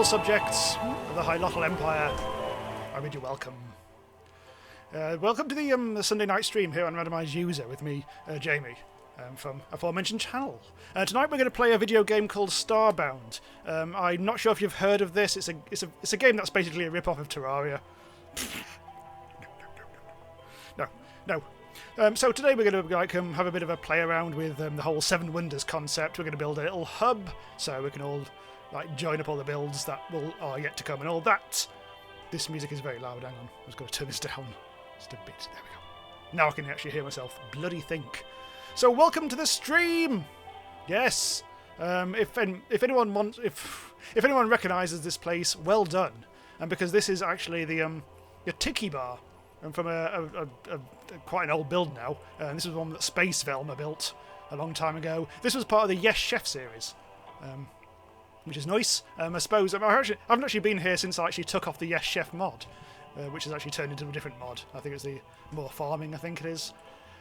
loyal subjects of the Hylotl Empire, I bid you welcome. Welcome to the Sunday night stream here on Randomise User with me, Jamie, from aforementioned channel. Tonight we're going to play a video game called Starbound. I'm not sure if you've heard of this. It's a game that's basically a rip-off of Terraria. No. So today we're going to have a bit of a play around with the whole Seven Wonders concept. We're going to build a little hub so we can all join up all the builds that are yet to come and all that. This music is very loud. Hang on, I was going to turn this down just a bit. There we go. Now I can actually hear myself bloody think. So welcome to the stream. Yes. If anyone recognises this place, well done. And because this is actually the your tiki bar. And from quite an old build now. This was one that Space Velma built a long time ago. This was part of the Yes Chef series, which is nice. I suppose I haven't actually been here since I actually took off the Yes Chef mod, which has actually turned into a different mod. I think it's the more farming. I think it is.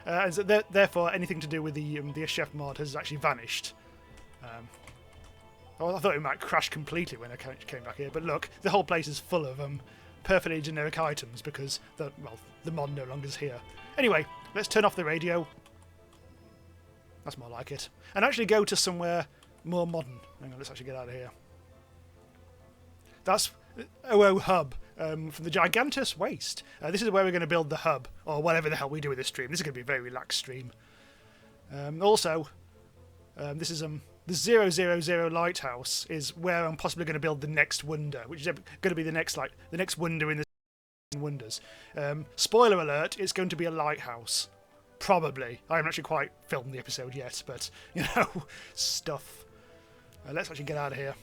And so therefore, anything to do with the Yes Chef mod has actually vanished. I thought it might crash completely when I came back here, but look, the whole place is full of perfectly generic items because the mod no longer is here. Anyway, let's turn off the radio. That's more like it. And actually go to somewhere more modern. Hang on, let's actually get out of here. That's OO Hub from the Gigantus Waste. This is where we're going to build the hub, or whatever the hell we do with this stream. This is going to be a very relaxed stream. This is the 000 lighthouse is where I'm possibly going to build the next wonder, which is going to be the next wonder in the Wonders. Spoiler alert: it's going to be a lighthouse, probably. I haven't actually quite filmed the episode yet, but stuff. Let's actually get out of here.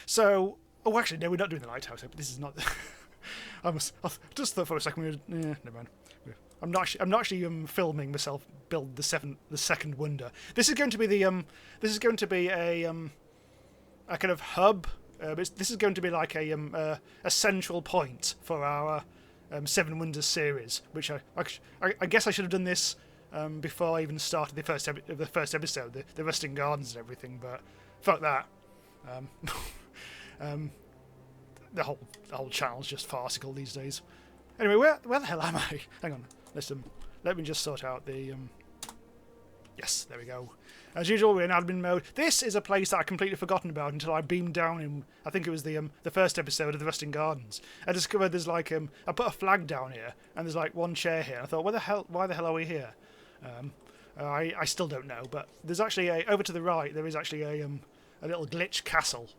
So, actually, no, we're not doing the lighthouse. This is not. I just thought for a second. Never mind. I'm not actually filming myself build the second wonder. This is going to be a kind of hub. This is going to be like a central point for our Seven Wonders series, which I guess I should have done this before I even started the first episode, the Rusting Gardens and everything. But fuck that. The whole channel's just farcical these days. Anyway, where the hell am I? Hang on. Listen, let me just sort out the... Yes, there we go. As usual, we're in admin mode. This is a place that I'd completely forgotten about until I beamed down in... I think it was the first episode of the Rusting Gardens. I discovered there's I put a flag down here, and there's one chair here. I thought, why the hell are we here? I still don't know, but there's actually over to the right, there is actually a little glitch castle,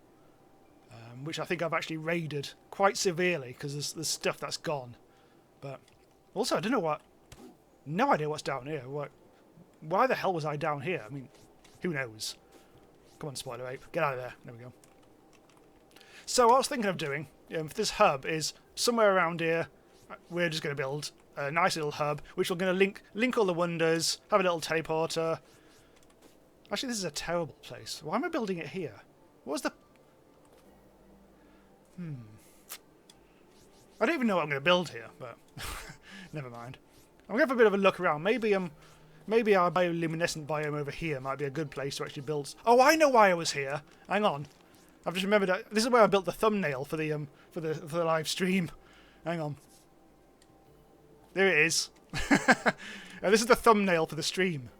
which I think I've actually raided quite severely, because there's stuff that's gone. But... Also, I don't know no idea what's down here. Why the hell was I down here? I mean, who knows? Come on, Spider Ape. Get out of there. There we go. So, what I was thinking of doing for this hub is somewhere around here, we're just going to build a nice little hub, which we're going to link all the wonders, have a little teleporter. Actually, this is a terrible place. Why am I building it here? What was the... I don't even know what I'm going to build here, but... Never mind. I'm going to have a bit of a look around. Maybe our bioluminescent biome over here might be a good place to actually build... Oh, I know why I was here. Hang on. I've just remembered that this is where I built the thumbnail for the live stream. Hang on. There it is. This is the thumbnail for the stream,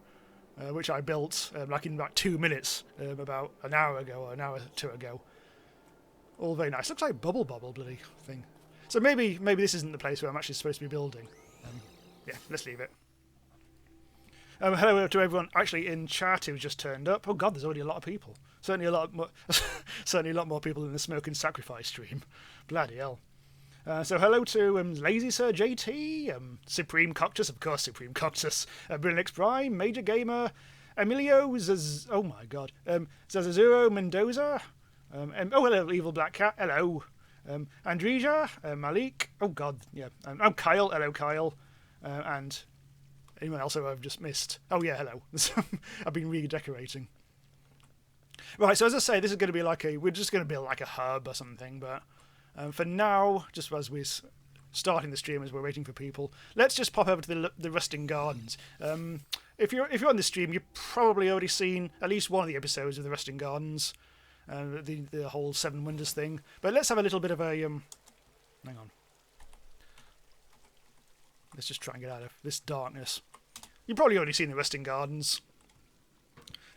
which I built in about 2 minutes, about an hour ago or an hour or two ago. All very nice. Looks like Bubble bloody thing. So maybe this isn't the place where I'm actually supposed to be building. Yeah, let's leave it. Hello to everyone actually in chat who's just turned up. Oh god, there's already a lot of people. Certainly a lot more people than the Smoke and Sacrifice stream. Bloody hell. So hello to Lazy Sir JT, Supreme Coctus, of course Supreme Coctus, Brilliant Prime, Major Gamer, Emilio oh my god, Zazazuro Mendoza, oh hello Evil Black Cat, hello. Andreja, Malik, oh god, yeah, I'm Kyle, hello Kyle, and anyone else who I've just missed. Oh yeah, hello. I've been redecorating. Right, so as I say, this is going to be we're just going to build like a hub or something, but for now, just as we're starting the stream, as we're waiting for people, let's just pop over to the Rusting Gardens. If you're on the stream, you've probably already seen at least one of the episodes of the Rusting Gardens. the whole Seven Wonders thing. But let's have a little bit of a hang on. Let's just try and get out of this darkness. You've probably already seen the Rusting Gardens.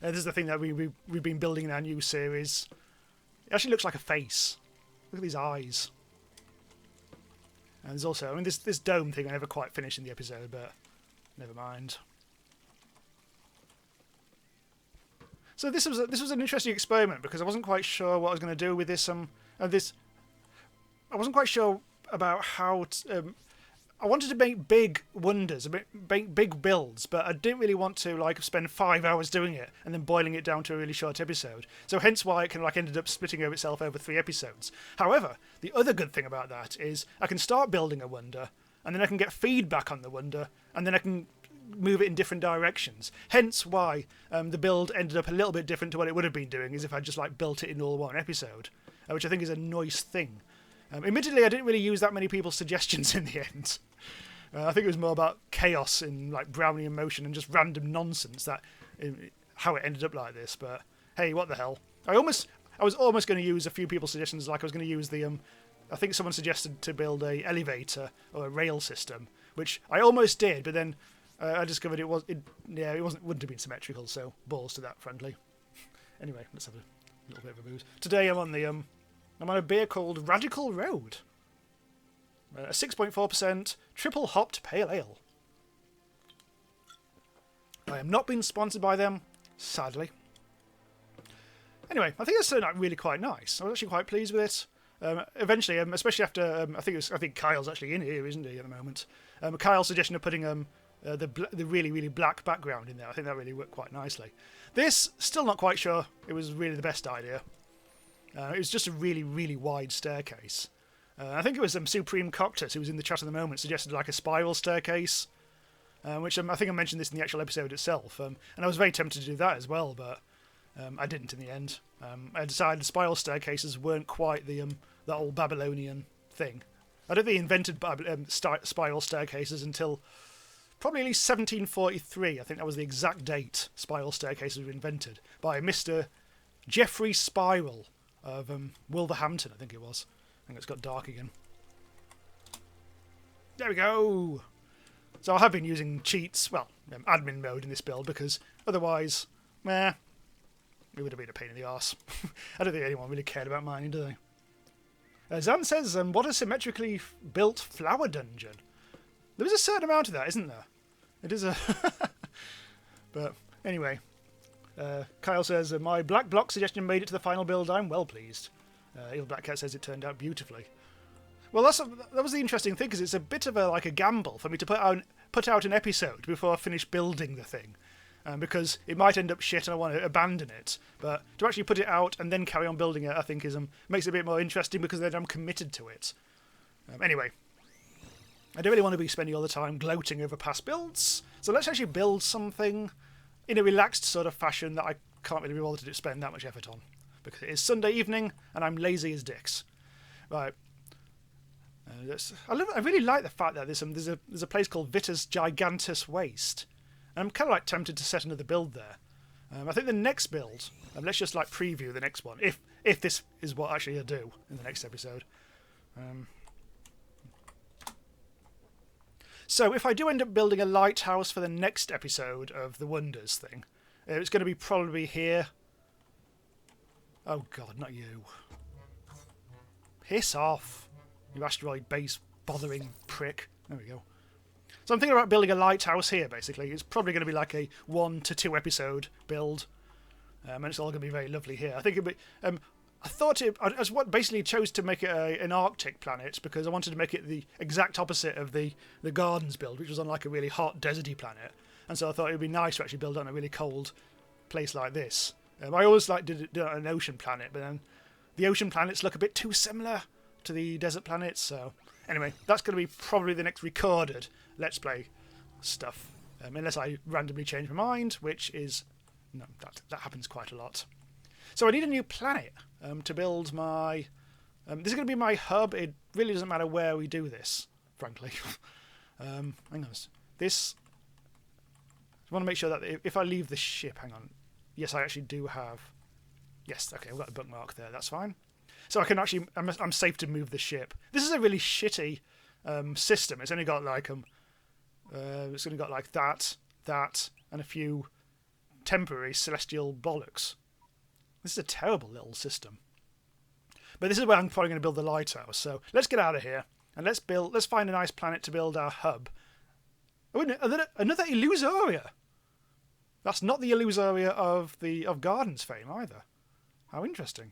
This is the thing that we've been building in our new series. It actually looks like a face. Look at these eyes. And there's also, I mean, this dome thing I never quite finished in the episode, but never mind. So this was an interesting experiment because I wasn't quite sure what I was going to do with this. I wasn't quite sure about how. I wanted to make big wonders, make big builds, but I didn't really want to like spend 5 hours doing it and then boiling it down to a really short episode. So hence why it kind of like ended up splitting over itself over 3 episodes. However, the other good thing about that is I can start building a wonder, and then I can get feedback on the wonder, and then I can move it in different directions. Hence why the build ended up a little bit different to what it would have been doing, as if I just like built it in all one episode, which I think is a nice thing. Admittedly, I didn't really use that many people's suggestions in the end. I think it was more about chaos in like Brownian motion and just random nonsense that how it ended up like this. But hey, what the hell? I was almost going to use a few people's suggestions. Like I was going to use the I think someone suggested to build a elevator or a rail system, which I almost did, but then I discovered it wouldn't have been symmetrical. So balls to that, friendly. Anyway, let's have a little bit of a booze. Today I'm on a beer called Radical Road. A 6.4% triple hopped pale ale. I am not being sponsored by them, sadly. Anyway, I think it's turned out really quite nice. I was actually quite pleased with it. Eventually, especially after I think Kyle's actually in here, isn't he, at the moment? Kyle's suggestion of putting the really, really black background in there, I think that really worked quite nicely. This, still not quite sure it was really the best idea. It was just a really, really wide staircase. I think it was Supreme Coctus who was in the chat at the moment suggested like a spiral staircase, which I think I mentioned this in the actual episode itself, and I was very tempted to do that as well, but I didn't in the end. I decided the spiral staircases weren't quite that old Babylonian thing. I don't think they invented spiral staircases until probably at least 1743. I think that was the exact date spiral staircases were invented by Mr. Geoffrey Spiral of Wolverhampton, I think it was. I think it's got dark again. There we go! So I have been using cheats, well, admin mode in this build, because otherwise, it would have been a pain in the arse. I don't think anyone really cared about mining, do they? Zan says, what a symmetrically built flower dungeon. There is a certain amount of that, isn't there? It is a... But, anyway. Kyle says, my black block suggestion made it to the final build. I'm well pleased. Evil Black Cat says it turned out beautifully. Well, that was the interesting thing, because it's a bit of a gamble for me to put out an episode before I finish building the thing, because it might end up shit and I want to abandon it. But to actually put it out and then carry on building it, I think makes it a bit more interesting, because then I'm committed to it. Anyway, I don't really want to be spending all the time gloating over past builds, so let's actually build something in a relaxed sort of fashion that I can't really be bothered to spend that much effort on, because it is Sunday evening and I'm lazy as dicks. Right. I really like the fact that there's a place called Vita's Gigantus Waste. And I'm kind of like tempted to set another build there. I think the next build, let's just like preview the next one, if this is what actually I'll do in the next episode. So if I do end up building a lighthouse for the next episode of the Wonders thing, it's going to be probably here. Oh god, not you. Piss off, you asteroid base bothering prick. There we go. So I'm thinking about building a lighthouse here, basically. It's probably going to be like a 1 to 2 episode build. And it's all going to be very lovely here. I think it'd be... I basically chose to make it an Arctic planet because I wanted to make it the exact opposite of the Gardens build, which was on like a really hot, deserty planet. And so I thought it would be nice to actually build on a really cold place like this. I always did it on an ocean planet, but then the ocean planets look a bit too similar to the desert planets. So anyway, that's going to be probably the next recorded Let's Play stuff. Unless I randomly change my mind, which is... No, that happens quite a lot. So I need a new planet to build my... this is going to be my hub. It really doesn't matter where we do this, frankly. Hang on. This... I want to make sure that if I leave the ship... Hang on. Yes, I actually do have... Yes, okay, I've got a bookmark there. That's fine. So I can actually, I'm safe to move the ship. This is a really shitty system. It's only got like it's only got like that, and a few temporary celestial bollocks. This is a terrible little system. But this is where I'm probably going to build the lighthouse. So let's get out of here and let's find a nice planet to build our hub. Oh, another Illusoria. That's not the Illusoria of Gardens fame either. How interesting.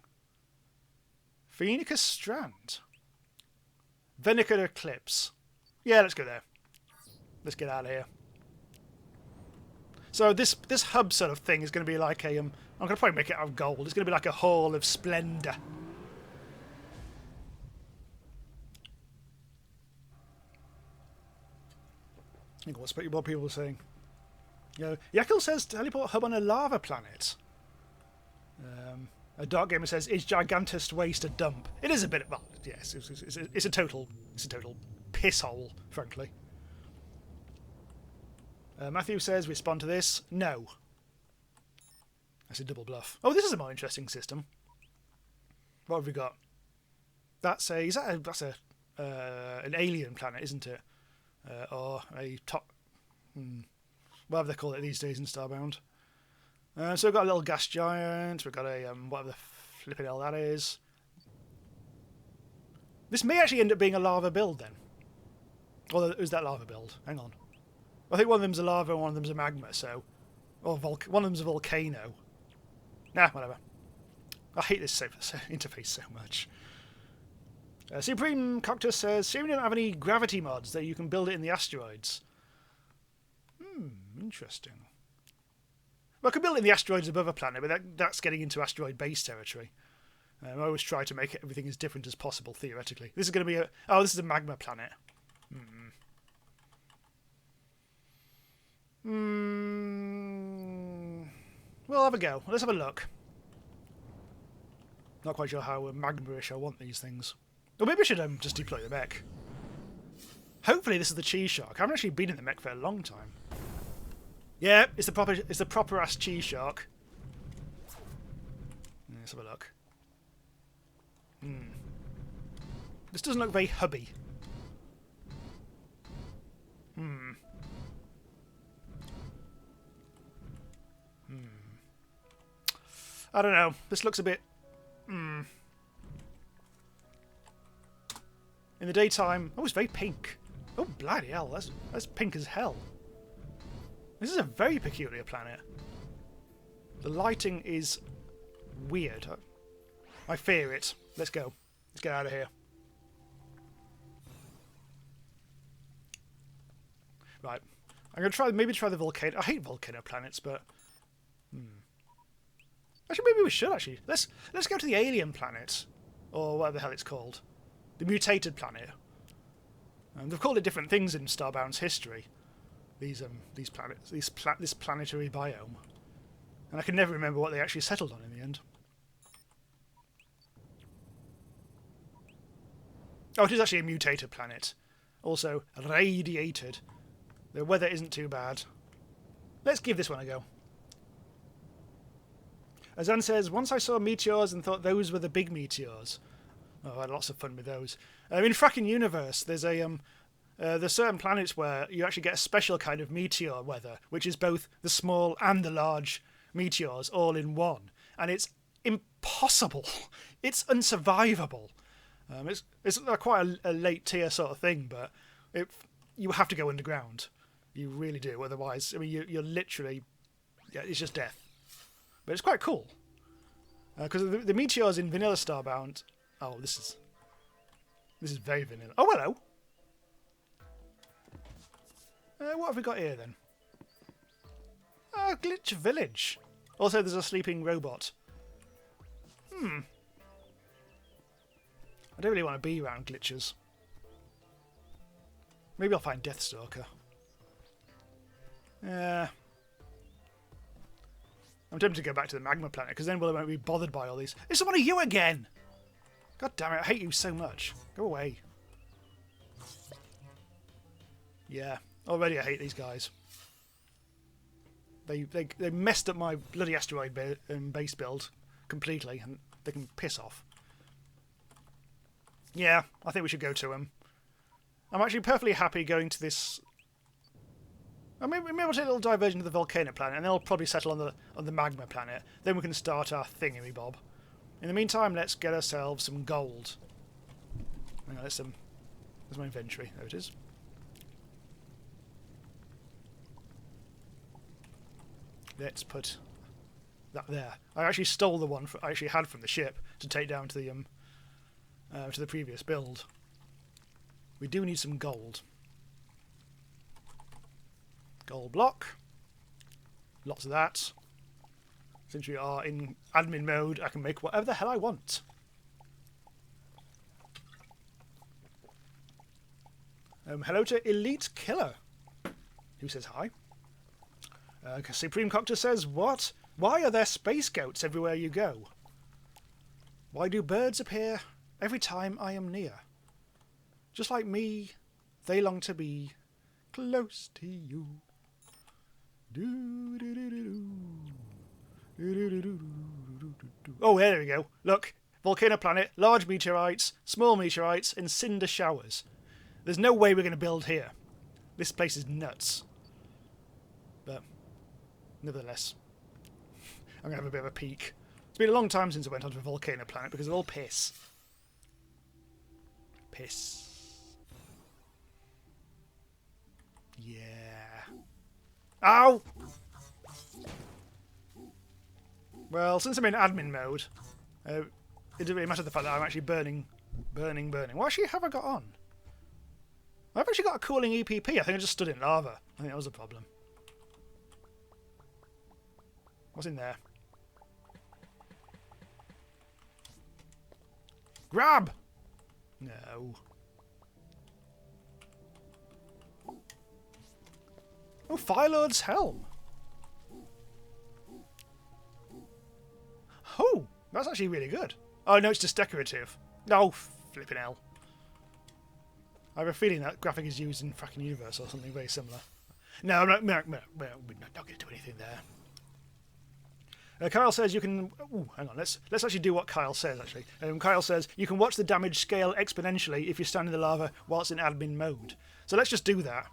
Phoenicus Strand. Venica Eclipse. Yeah, let's go there. Let's get out of here. So this hub sort of thing is going to be like a I'm going to probably make it out of gold. It's going to be like a hall of splendour. I think what people are saying. You know, Yakil says teleport hub on a lava planet. A Dark Gamer says, is Gigantus Waste a dump? It is a bit. Well, yes, it's a total piss hole, frankly. Matthew says, respond to this. No. That's a double bluff. Oh, this is a more interesting system. What have we got? That's an alien planet, isn't it? Or a top. Whatever they call it these days in Starbound. So we've got a little gas giant. We've got a whatever the flipping hell that is. This may actually end up being a lava build then. Or is that lava build? Hang on. I think one of them's a lava and one of them's a magma. So, or one of them's a volcano. Nah, whatever. I hate this interface so much. Supreme Coctus says, "See, we don't have any gravity mods that you can build it in the asteroids." Interesting. Well, I could build it in the asteroids above a planet, but that's getting into asteroid base territory. I always try to make everything as different as possible, theoretically. This is going to be this is a magma planet. We'll have a go. Let's have a look. Not quite sure how magma-ish I want these things. Or maybe I should just deploy the mech. Hopefully this is the cheese shark. I haven't actually been in the mech for a long time. Yeah, it's the proper ass cheese shark. Let's have a look. This doesn't look very hubby. I don't know. This looks a bit. In the daytime, it's very pink. Oh bloody hell! That's pink as hell. This is a very peculiar planet. The lighting is weird. I fear it. Let's go. Let's get out of here. Right. I'm going to maybe try the volcano. I hate volcano planets, but... Actually, maybe we should, actually. Let's go to the alien planet. Or whatever the hell it's called. The mutated planet. They've called it different things in Starbound's history. These planets, this planetary biome, and I can never remember what they actually settled on in the end. Oh, it is actually a mutated planet, also radiated. The weather isn't too bad. Let's give this one a go. Azan says, once I saw meteors and thought those were the big meteors. Oh, I had lots of fun with those. In Fracking Universe, there's certain planets where you actually get a special kind of meteor weather, which is both the small and the large meteors all in one. And it's impossible. It's unsurvivable. It's quite a late tier sort of thing, but you have to go underground. You really do. Otherwise, I mean, you're literally... Yeah, it's just death. But it's quite cool. Because the meteors in Vanilla Starbound... Oh, this is very vanilla. Oh, hello! What have we got here, then? Glitch Village. Also, there's a sleeping robot. I don't really want to be around glitches. Maybe I'll find Deathstalker. I'm tempted to go back to the magma planet, because then I won't be bothered by all these. It's one of you again! God damn it, I hate you so much. Go away. Yeah, already I hate these guys. They messed up my bloody asteroid base build completely, and they can piss off. Yeah, I think we should go to them. I'm actually perfectly happy going to this. I mean, maybe we'll take a little diversion to the volcano planet, and then we'll probably settle on the magma planet. Then we can start our thingy-bob. In the meantime, let's get ourselves some gold. Hang on, there's my inventory. There it is. Let's put that there. I actually stole the one I actually had from the ship to take down to the previous build. We do need some gold. Gold block. Lots of that. Since we are in admin mode, I can make whatever the hell I want. Hello to Elite Killer, who says hi. Supreme Coctor says, what? Why are there space goats everywhere you go? Why do birds appear every time I am near? Just like me, they long to be close to you. Oh, there we go. Look, volcano planet, large meteorites, small meteorites, and cinder showers. There's no way we're going to build here. This place is nuts. But, nevertheless, I'm going to have a bit of a peek. It's been a long time since I went onto a volcano planet because of all piss. Piss. Yeah. Ow! Well, since I'm in admin mode, it doesn't really matter the fact that I'm actually burning. What actually have I got on? I've actually got a cooling EPP. I think I just stood in lava. I think that was a problem. What's in there? Grab! No. Oh, Firelord's helm. Oh, that's actually really good. Oh, no, it's just decorative. No, flipping hell. I have a feeling that graphic is used in fucking Universe or something very similar. No, we're not going to do anything there. Kyle says you can... Ooh, hang on, let's actually do what Kyle says, actually. Kyle says you can watch the damage scale exponentially if you stand in the lava whilst in admin mode. So let's just do that.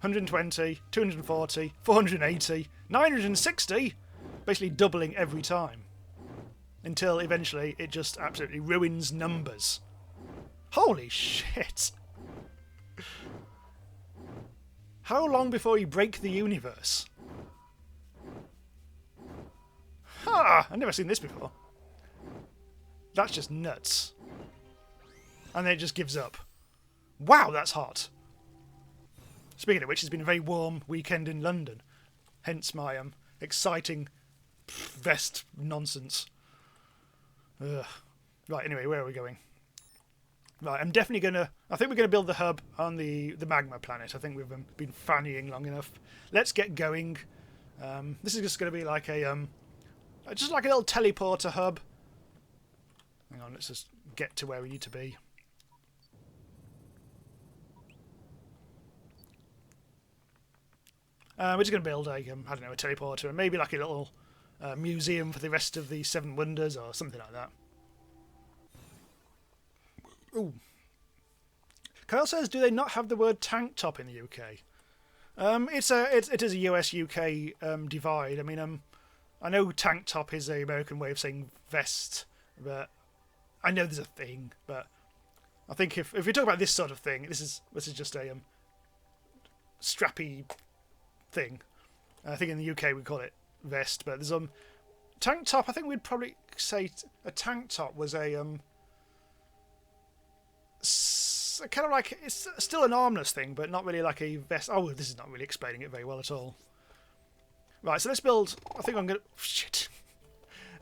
120, 240, 480, 960, basically doubling every time. Until eventually it just absolutely ruins numbers. Holy shit! How long before you break the universe? Ha! I've never seen this before. That's just nuts. And then it just gives up. Wow, that's hot. Speaking of which, it's been a very warm weekend in London. Hence my exciting vest nonsense. Ugh. Right, anyway, where are we going? Right, I'm definitely going to... I think we're going to build the hub on the magma planet. I think we've been fannying long enough. Let's get going. This is just going to be like a... just like a little teleporter hub. Hang on, let's just get to where we need to be. We're just going to build a, I don't know, a teleporter and maybe like a little museum for the rest of the Seven Wonders or something like that. Ooh. Kyle says, do they not have the word tank top in the UK? It is a US-UK divide. I mean, I know tank top is an American way of saying vest, but I know there's a thing. But I think if we talk about this sort of thing, this is just a strappy thing. I think in the UK we call it vest, but there's tank top. I think we'd probably say a tank top was a kind of like, it's still an armless thing, but not really like a vest. Oh, this is not really explaining it very well at all. Right, so let's build. I think I'm gonna shit.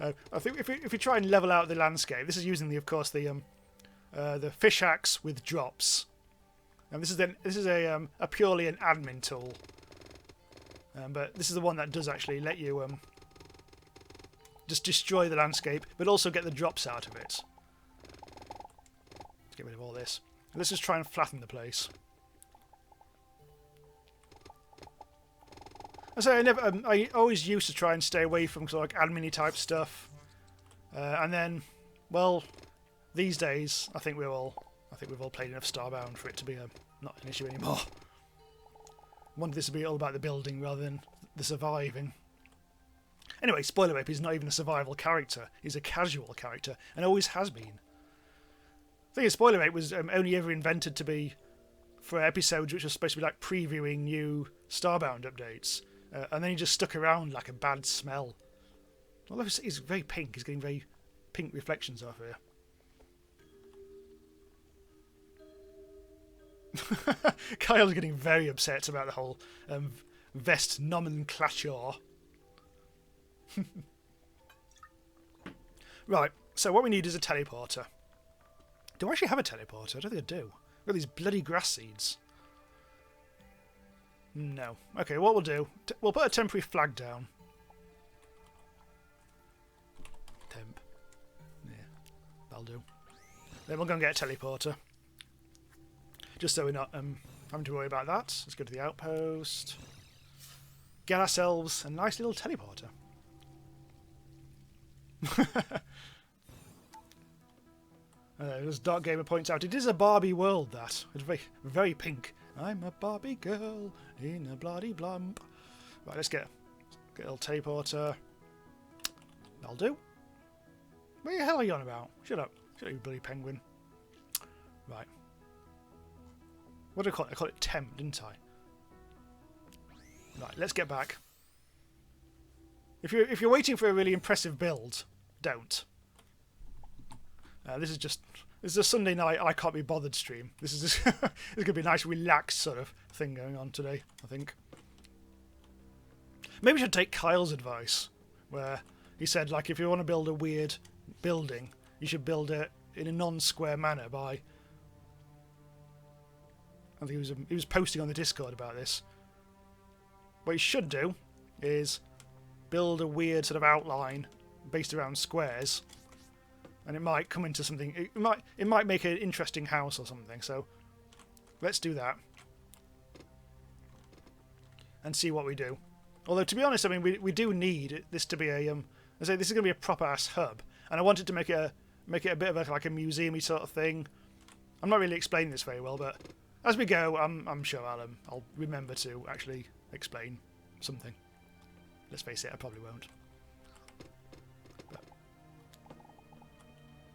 I think if we try and level out the landscape, this is using of course the fish axe with drops, and this is a purely an admin tool. But this is the one that does actually let you just destroy the landscape, but also get the drops out of it. Let's get rid of all this. Let's just try and flatten the place. I say I always used to try and stay away from sort of like admin type stuff, and then, well, these days I think we've all played enough Starbound for it to be not an issue anymore. I wanted this to be all about the building rather than the surviving. Anyway, spoiler rape, he's not even a survival character. He's a casual character, and always has been. The thing is, spoiler rape was only ever invented to be for episodes which were supposed to be like previewing new Starbound updates. And then he just stuck around like a bad smell. Although he's very pink, he's getting very pink reflections off here. Kyle's getting very upset about the whole vest nomenclature. Right, so what we need is a teleporter. Do I actually have a teleporter? I don't think I do. I've got these bloody grass seeds. No. Okay, what we'll do, we'll put a temporary flag down. Temp. Yeah, that'll do. Then we'll go and get a teleporter. Just so we're not having to worry about that. Let's go to the outpost. Get ourselves a nice little teleporter. As Dark Gamer points out, it is a Barbie world, that. It's very, very pink. I'm a Barbie girl in a bloody blump. Right, let's get a little teleporter. That'll do. What the hell are you on about? Shut up. Shut up, you bloody penguin. Right. What do I call it? I call it temp, didn't I? Right, let's get back. If you're waiting for a really impressive build, don't. This is a Sunday night I can't be bothered stream. This is just it's gonna be a nice relaxed sort of thing going on today, I think. Maybe we should take Kyle's advice, where he said like if you want to build a weird building, you should build it in a non-square manner by. I think he was posting on the Discord about this. What you should do is build a weird sort of outline based around squares, and it might come into something. It might make an interesting house or something. So let's do that and see what we do. Although to be honest, I mean we do need this to be a I say this is going to be a proper ass hub, and I wanted to make it a bit of like a museum-y sort of thing. I'm not really explaining this very well, but as we go, I'm sure I'll remember to actually explain something. Let's face it, I probably won't. But,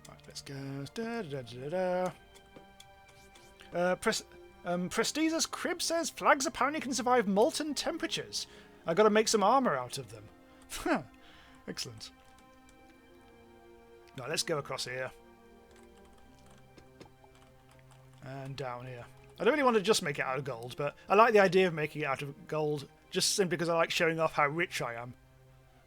right, let's go. Prestiza's Crib says flags apparently can survive molten temperatures. I've got to make some armour out of them. Excellent. Right, let's go across here. And down here. I don't really want to just make it out of gold, but I like the idea of making it out of gold just simply because I like showing off how rich I am.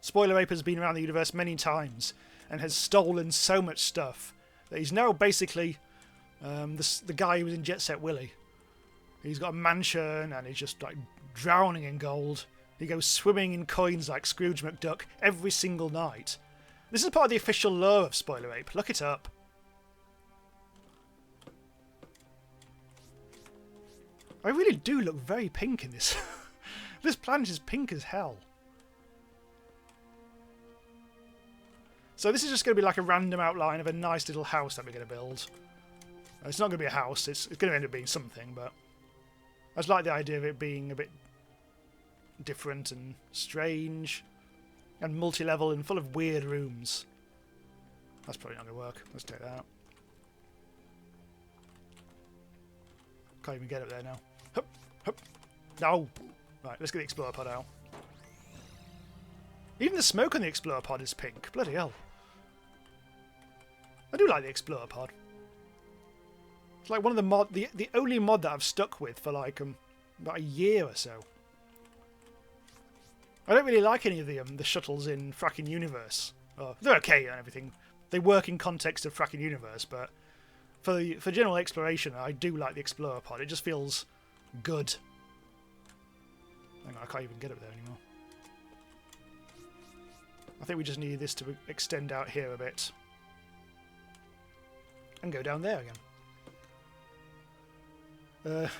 Spoiler Ape has been around the universe many times and has stolen so much stuff that he's now basically the guy who was in Jet Set Willy. He's got a mansion and he's just like drowning in gold. He goes swimming in coins like Scrooge McDuck every single night. This is part of the official lore of Spoiler Ape. Look it up. I really do look very pink in this. This planet is pink as hell. So this is just going to be like a random outline of a nice little house that we're going to build. It's not going to be a house, it's going to end up being something, but I just like the idea of it being a bit different and strange and multi-level and full of weird rooms. That's probably not going to work. Let's take that out. Can't even get up there now. Hup, hup. No! Right, let's get the Explorer Pod out. Even the smoke on the Explorer Pod is pink. Bloody hell. I do like the Explorer Pod. It's like one of the only mod that I've stuck with for like about a year or so. I don't really like any of the shuttles in Fracking Universe. Oh, they're okay and everything. They work in context of Fracking Universe, but for general exploration, I do like the Explorer Pod. It just feels good. Hang on, I can't even get up there anymore. I think we just need this to extend out here a bit. And go down there again.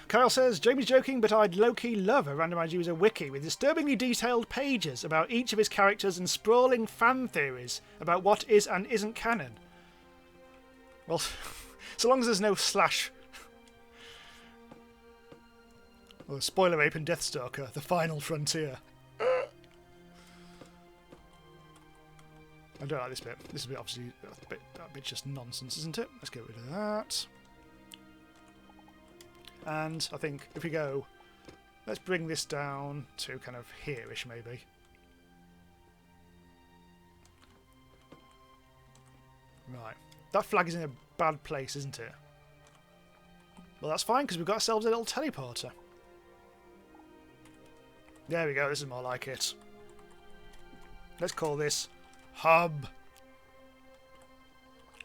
Kyle says, Jamie's joking, but I'd low-key love a randomised user wiki with disturbingly detailed pages about each of his characters and sprawling fan theories about what is and isn't canon. Well, so long as there's no slash... Or spoiler ape and Deathstalker, the final frontier. I don't like this bit. This is a bit obviously that bit's just nonsense, isn't it? Let's get rid of that. And I think if we go, let's bring this down to kind of here-ish maybe. Right. That flag is in a bad place, isn't it? Well, that's fine because we've got ourselves a little teleporter. There we go. This is more like it. Let's call this Hub.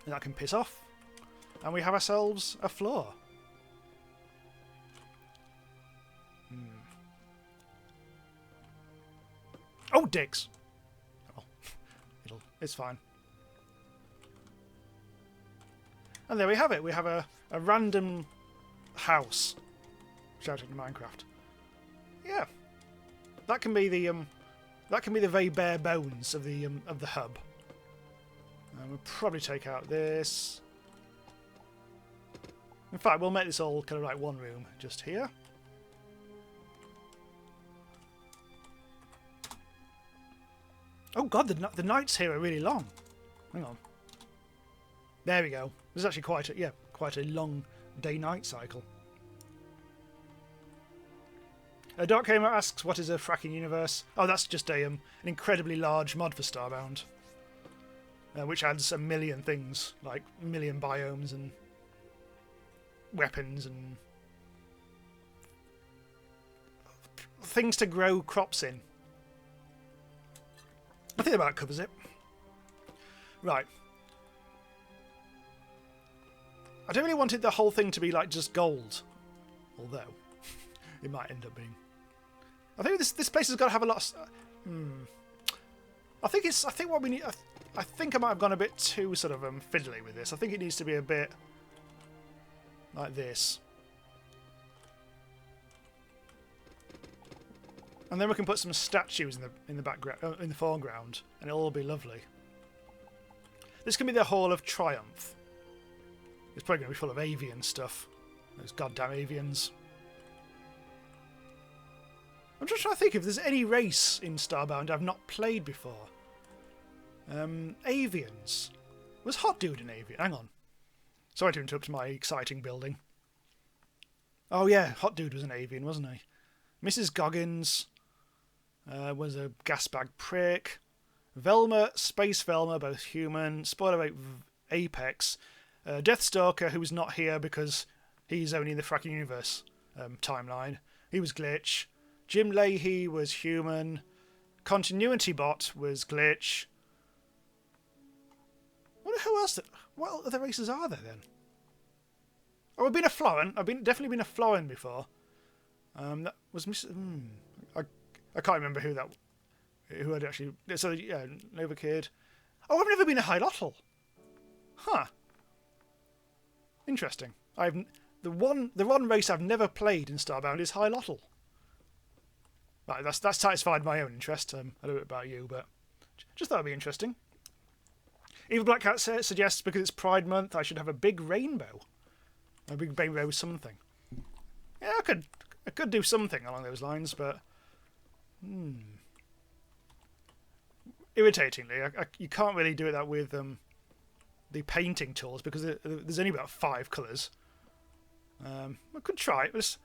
And that can piss off. And we have ourselves a floor. Oh, dicks! Oh, it's fine. And there we have it. We have a random house. Shouted in Minecraft. Yeah, that can be the very bare bones of the hub. And we'll probably take out this. In fact, we'll make this all kind of like one room just here. Oh god, the nights here are really long. Hang on. There we go. There's actually quite a long day-night cycle. Dark Gamer asks, what is a fracking universe? Oh, that's just an incredibly large mod for Starbound. Which adds a million things, like a million biomes and weapons and things to grow crops in. I think that about covers it. Right. I don't really wanted the whole thing to be like just gold, although it might end up being. I think this place has got to have a lot of. I think what we need. I think I might have gone a bit too sort of fiddly with this. I think it needs to be a bit like this. And then we can put some statues in the background, in the foreground, and it'll all be lovely. This can be the Hall of Triumph. It's probably going to be full of avian stuff. Those goddamn avians. I'm just trying to think if there's any race in Starbound I've not played before. Avians. Was Hot Dude an avian? Hang on. Sorry to interrupt my exciting building. Oh yeah, Hot Dude was an avian, wasn't he? Mrs. Goggins was a gas bag prick. Velma, Space Velma, both human. Spoiler Apex. Deathstalker, who was not here because he's only in the Fracking Universe timeline. He was Glitch. Jim Leahy was human. Continuity Bot was Glitch. Who else? What other races are there then? Oh, I've been a Florin. Definitely been a Florin before. That was I can't remember who had actually. So yeah, Nova Kid. Oh, I've never been a Hylotl. Huh. Interesting. The one race I've never played in Starbound is Hylotl. Right, that's satisfied my own interest. I don't know about you, but just thought it'd be interesting. Evil Black Cat suggests because it's Pride Month, I should have a big rainbow. A big rainbow something. Yeah, I could do something along those lines, but irritatingly, you can't really do that with the painting tools because there's only about 5 colours. I could try it, but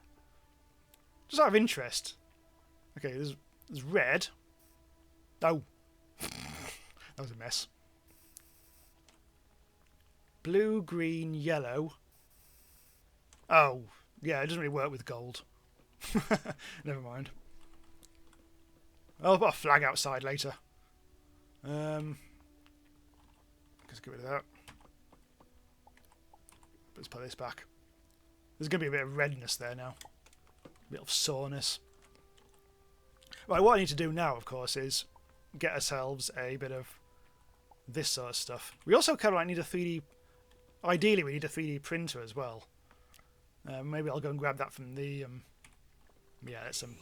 just out of interest. Okay, there's red. Oh, that was a mess. Blue, green, yellow. Oh, yeah, it doesn't really work with gold. Never mind. I'll put a flag outside later. Let's get rid of that. Let's put this back. There's going to be a bit of redness there now. A bit of soreness. Right, what I need to do now, of course, is get ourselves a bit of this sort of stuff. We also kind of like need a 3D... Ideally, we need a 3D printer as well. Maybe I'll go and grab that from the... yeah, that's some...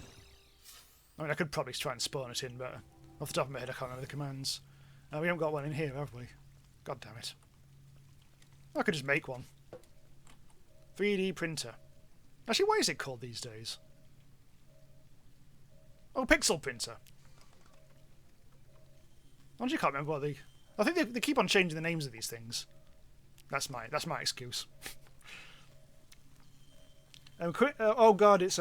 I mean, I could probably try and spawn it in, but off the top of my head, I can't remember the commands. We haven't got one in here, have we? God damn it. I could just make one. 3D printer. Actually, what is it called these days? Oh, pixel printer. I actually can't remember what they... I think they keep on changing the names of these things. That's my excuse. Oh god, it's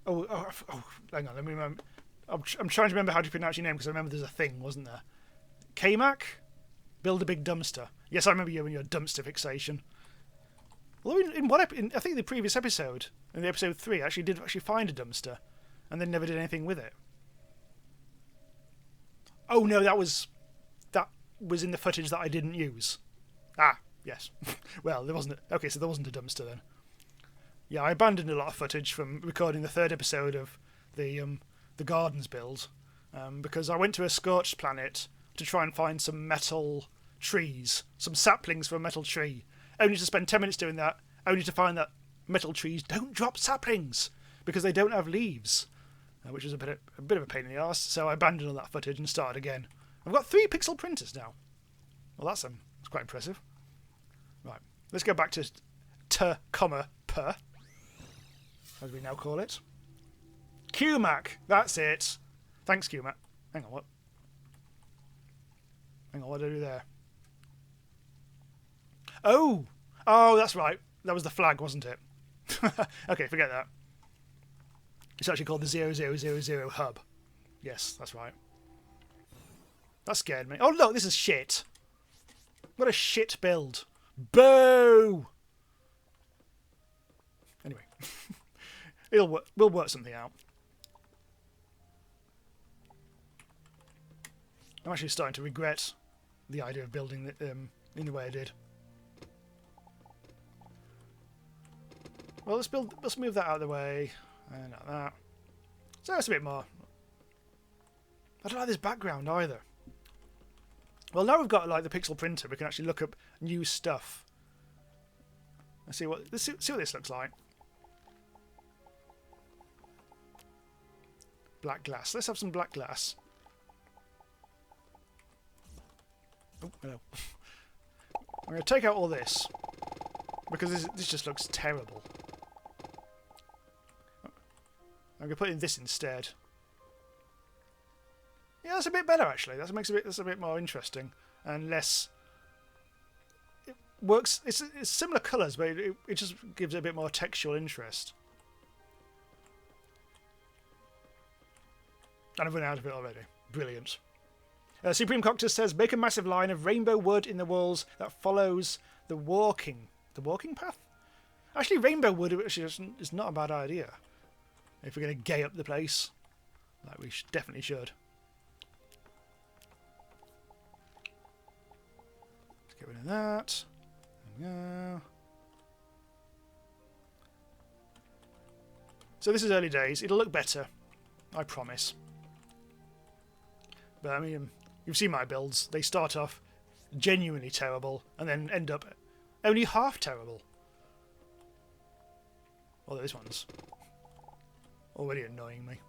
Oh, hang on. Let me remember. I'm trying to remember how to pronounce your name because I remember there's a thing, wasn't there? K-Mac? Build a big dumpster. Yes, I remember you and your dumpster fixation. Although I think the previous episode, in the episode 3, I did find a dumpster, and then never did anything with it. Oh no, that was in the footage that I didn't use. Ah, yes. Well, there wasn't. Okay, so there wasn't a dumpster then. Yeah, I abandoned a lot of footage from recording the 3rd episode of the gardens build because I went to a scorched planet to try and find some metal trees, some saplings for a metal tree. Only to spend 10 minutes doing that, only to find that metal trees don't drop saplings because they don't have leaves, which is a bit of a pain in the arse. So I abandoned all that footage and started again. I've got 3 pixel printers now. Well, that's quite impressive. Right, let's go back to per, as we now call it. QMAC, that's it. Thanks, QMAC. Hang on, what did I do there? Oh, that's right. That was the flag, wasn't it? Okay, forget that. It's actually called the 0000 hub. Yes, that's right. That scared me. Oh, look, this is shit. What a shit build. Boo! Anyway. We'll work something out. I'm actually starting to regret the idea of building in the way I did. Well, let's move that out of the way. And not that. So that's a bit more. I don't like this background either. Well, now we've got like the pixel printer, we can actually look up new stuff. Let's see what this looks like. Black glass. Let's have some black glass. Oh, hello. I'm going to take out all this because this just looks terrible. I'm going to put in this instead. Yeah, that's a bit better actually. That's a bit more interesting and less. It works. It's similar colours, but it just gives it a bit more textual interest. And I've run out of it already. Brilliant. Supreme Coctus says, make a massive line of rainbow wood in the walls that follows the walking path? Actually, rainbow wood is not a bad idea. If we're going to gay up the place. Like we definitely should. Let's get rid of that. There we go. So this is early days. It'll look better. I promise. But I mean, you've seen my builds. They start off genuinely terrible and then end up only half terrible. Although this one's already annoying me.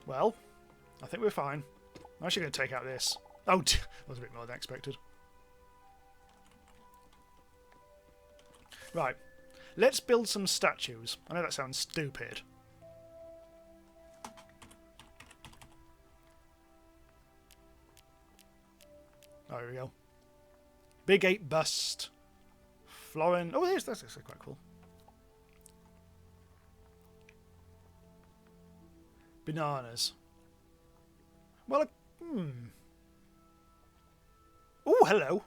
Well, I think we're fine. I'm actually going to take out this. Oh, that was a bit more than expected. Right, let's build some statues. I know that sounds stupid. Oh, here we go. Big ape bust. Florin. Oh, that's actually quite cool. Bananas. Well, oh, hello.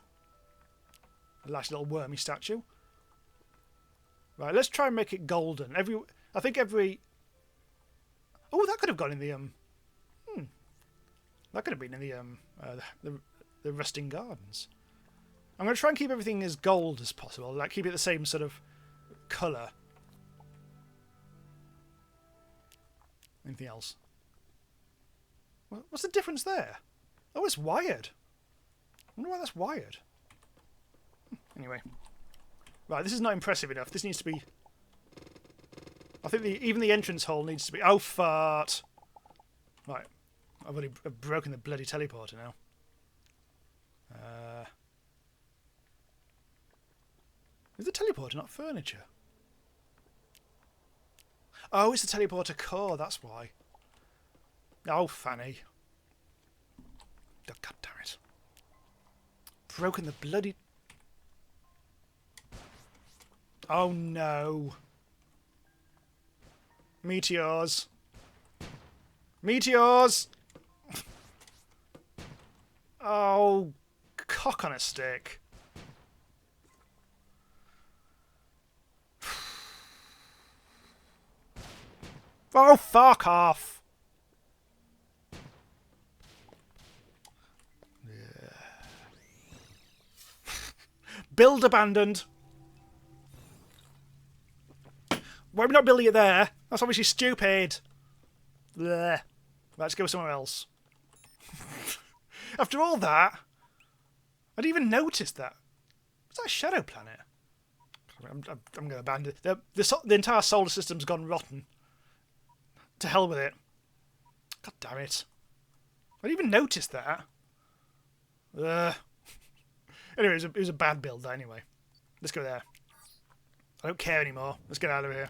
A nice little wormy statue. Right, let's try and make it golden. I think every. Oh, that could have gone in the That could have been in the Rusting Gardens. I'm going to try and keep everything as gold as possible. Like keep it the same sort of colour. Anything else? What's the difference there? Oh, it's wired. I wonder why that's wired. Anyway. Right, this is not impressive enough. This needs to be... I think even the entrance hole needs to be... Oh, fart! Right. I've broken the bloody teleporter now. Is the teleporter not furniture? Oh, it's the teleporter core, that's why. Oh, Fanny. Oh, God damn it. Broken the bloody... Oh, no. Meteors. Meteors! Oh, cock on a stick. Oh, fuck off! Yeah. Build abandoned. Why are we not building it there? That's obviously stupid. Blech. Let's go somewhere else. After all that, I didn't even notice that. Was that a shadow planet? I'm going to abandon it. The entire solar system's gone rotten. To hell with it. God damn it. I didn't even notice that. Anyway, it was a bad build anyway. Let's go there. I don't care anymore. Let's get out of here.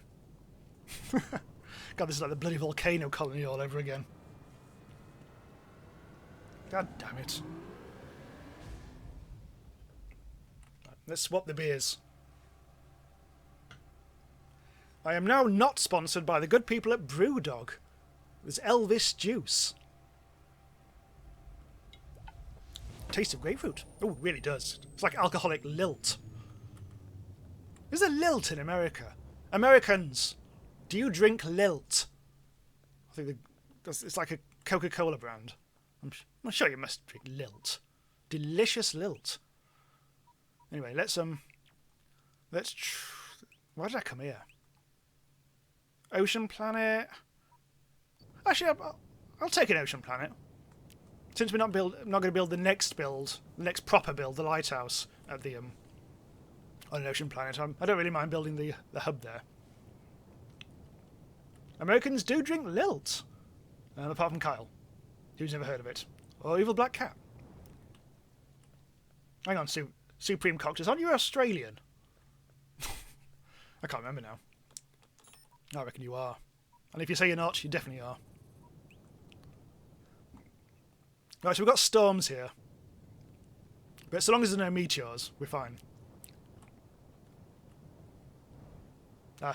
God, this is like the bloody volcano colony all over again. God damn it. Right, let's swap the beers. I am now not sponsored by the good people at Brewdog. There's Elvis juice. Taste of grapefruit. Oh, it really does. It's like alcoholic lilt. Is there lilt in America? Americans, do you drink lilt? I think it's like a Coca-Cola brand. I'm sure you must drink lilt. Delicious lilt. Anyway, why did I come here? Ocean planet. Actually, I'll take an ocean planet. Since we're not going to build the next proper build, the lighthouse at the on an ocean planet. I don't really mind building the hub there. Americans do drink lilt, apart from Kyle, who's never heard of it, or Evil Black Cat. Hang on, Supreme Cocktails, aren't you Australian? I can't remember now. I reckon you are. And if you say you're not, you definitely are. Right, so we've got storms here. But so long as there's no meteors, we're fine.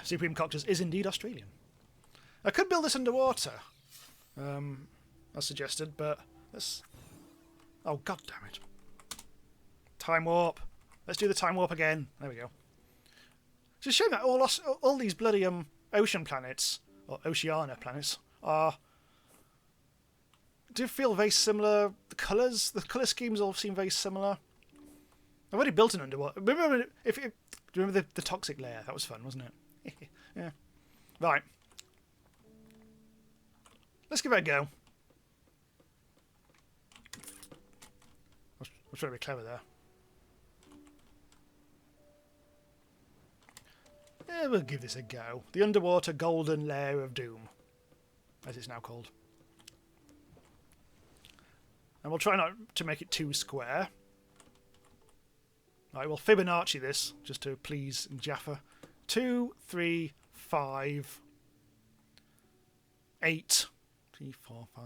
Supreme Cocktails is indeed Australian. I could build this underwater, as suggested, but let's... Oh, god damn it. Time warp. Let's do the time warp again. There we go. It's a shame that all these bloody ocean planets, or Oceania planets, do feel very similar. The colour schemes all seem very similar. I've already built an underwater. Remember, do you remember the toxic layer? That was fun, wasn't it? Yeah. Right. Let's give it a go. I was trying to be clever there. Yeah, we'll give this a go. The underwater golden layer of doom, as it's now called. And we'll try not to make it too square. Right, we'll Fibonacci this, just to please Jaffa. 2, 3, 5, 8. 3, 4, 5.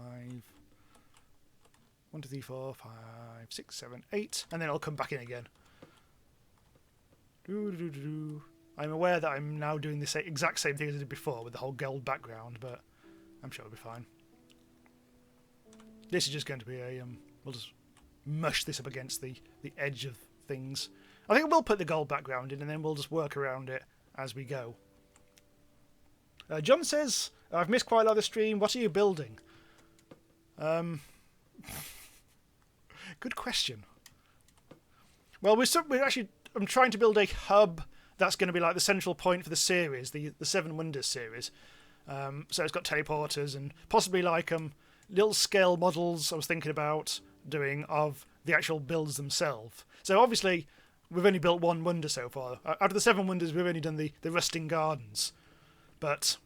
1, 2, 3, 4, 5, 6, 7, 8. And then I'll come back in again. I'm aware that I'm now doing the exact same thing as I did before with the whole gold background, but I'm sure it'll be fine. This is just going to be a... we'll just mush this up against the edge of things. I think we'll put the gold background in and then we'll just work around it as we go. John says, I've missed quite a lot of the stream. What are you building? Good question. Well, we're actually... I'm trying to build a hub that's going to be like the central point for the series, the Seven Wonders series. So it's got teleporters and possibly like little scale models I was thinking about doing of the actual builds themselves. So obviously we've only built one wonder so far. Out of the 7 wonders, we've only done the rusting gardens. But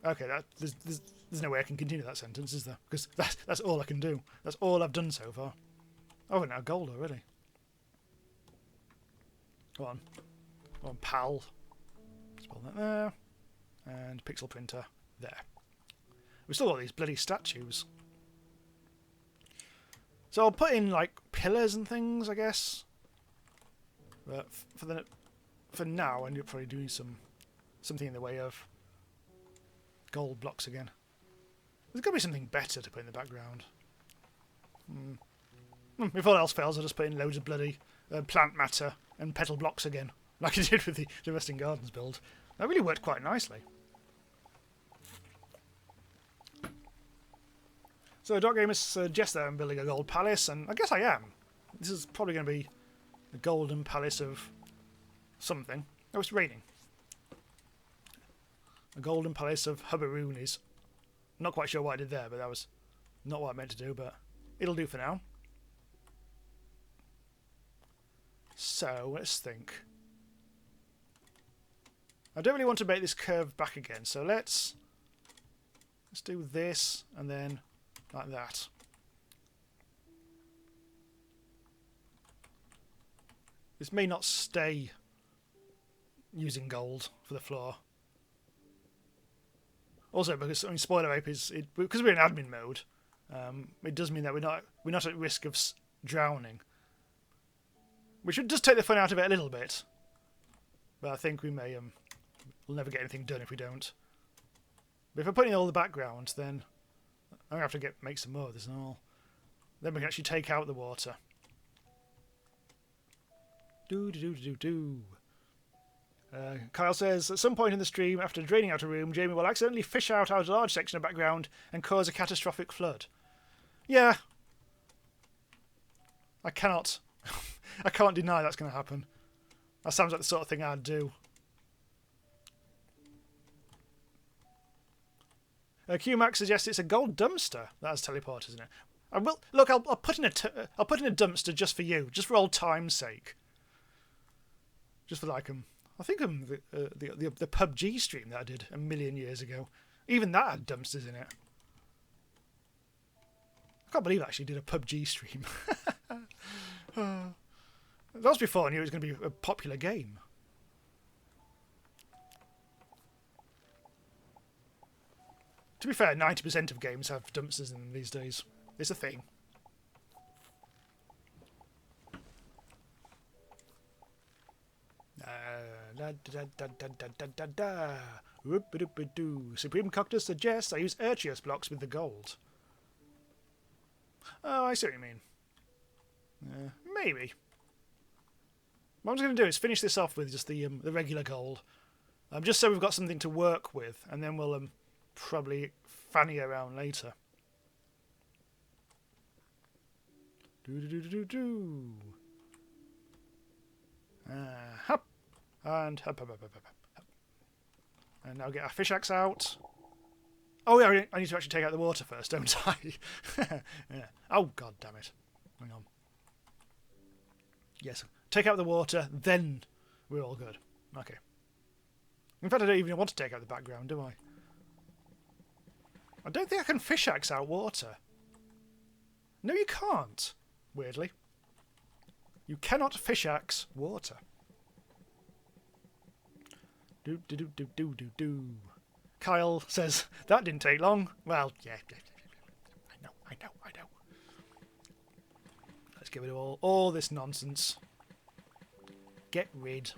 okay, there's no way I can continue that sentence, is there? Because that's all I can do. That's all I've done so far. Oh, now gold already. Go on, pal. Spell that there, and pixel printer there. We've still got these bloody statues. So I'll put in like pillars and things, I guess. But for now, I'm probably doing something in the way of gold blocks again. There's got to be something better to put in the background. If all else fails, I'll just put in loads of bloody plant matter and petal blocks again, like I did with the Rusting Gardens build. That really worked quite nicely. So Doc Gamer suggests that I'm building a gold palace, and I guess I am. This is probably going to be a golden palace of something. Oh, it's raining. A golden palace of Hubbaroonies. Not quite sure what I did there, but that was not what I meant to do, but it'll do for now. So, let's think. I don't really want to make this curve back again, so let's do this, and then like that. This may not stay using gold for the floor. Also, because I mean, spoiler rape because we're in admin mode. It does mean that we're not at risk of drowning, which does take the fun out of it a little bit. But I think we may we'll never get anything done if we don't. But if I put in all the background, then I'm gonna have to make some more of this and all. Then we can actually take out the water. Kyle says, at some point in the stream, after draining out a room, Jamie will accidentally fish out a large section of background and cause a catastrophic flood. Yeah. I can't deny that's going to happen. That sounds like the sort of thing I'd do. QMax suggests it's a gold dumpster that has teleporters in it. I will look. I'll put in a dumpster just for you, just for old time's sake. Just for like I think the PUBG stream that I did a million years ago. Even that had dumpsters in it. I can't believe I actually did a PUBG stream. That was before I knew it was going to be a popular game. To be fair, 90% of games have dumpsters in them these days. It's a thing. Supreme Coctus suggests I use Urchius blocks with the gold. Oh, I see what you mean. Maybe. What I'm going to do is finish this off with just the regular gold, just so we've got something to work with, and then we'll probably fanny around later. Hop. And hop, hop, hop, hop, hop. And now get our fish axe out. Oh yeah, I need to actually take out the water first, don't I? Yeah. Oh god damn it. Hang on. Yes, take out the water, then we're all good. Okay. In fact, I don't even want to take out the background, do I? I don't think I can fish axe out water. No, you can't. Weirdly. You cannot fish axe water. Do. Kyle says, that didn't take long. Well, yeah. I know. Let's get rid of all this nonsense. Get rid.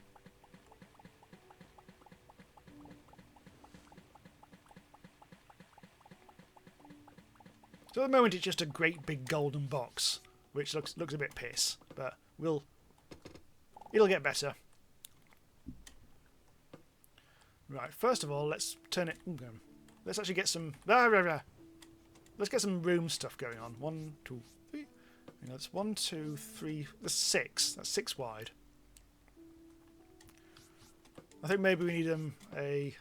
So at the moment it's just a great big golden box, which looks a bit piss, but it'll get better. Right, first of all, let's turn it. Let's actually get some. Let's get some room stuff going on. 1, 2, 3. That's 1, 2, 3. That's 6. That's 6 wide. I think maybe we need a.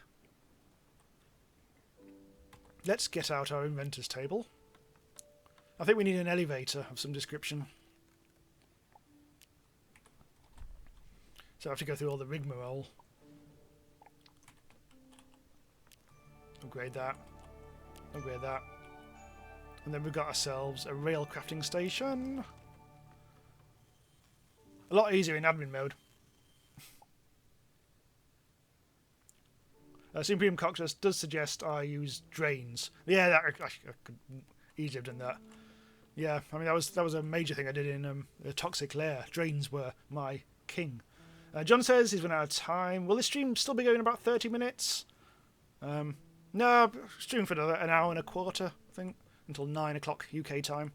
Let's get out our inventor's table. I think we need an elevator of some description. So I have to go through all the rigmarole. Upgrade that. Upgrade that. And then we've got ourselves a rail crafting station. A lot easier in admin mode. Supreme Coctus does suggest I use drains. Yeah, that, I could easily have done that. Yeah, I mean that was a major thing I did in the Toxic Lair. Drains were my king. John says he's run out of time. Will this stream still be going about 30 minutes? No, stream for another an hour and a quarter, I think, until 9 o'clock UK time.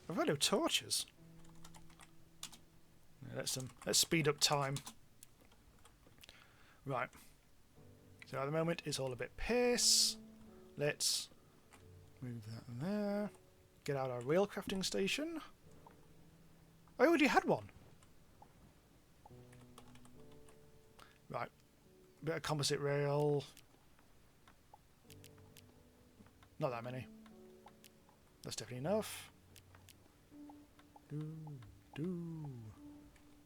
I've got no torches. Yeah, let's speed up time. Right. So at the moment it's all a bit piss. Let's move that there. Get out our rail crafting station. I already had one. Right. Bit of composite rail. Not that many. That's definitely enough.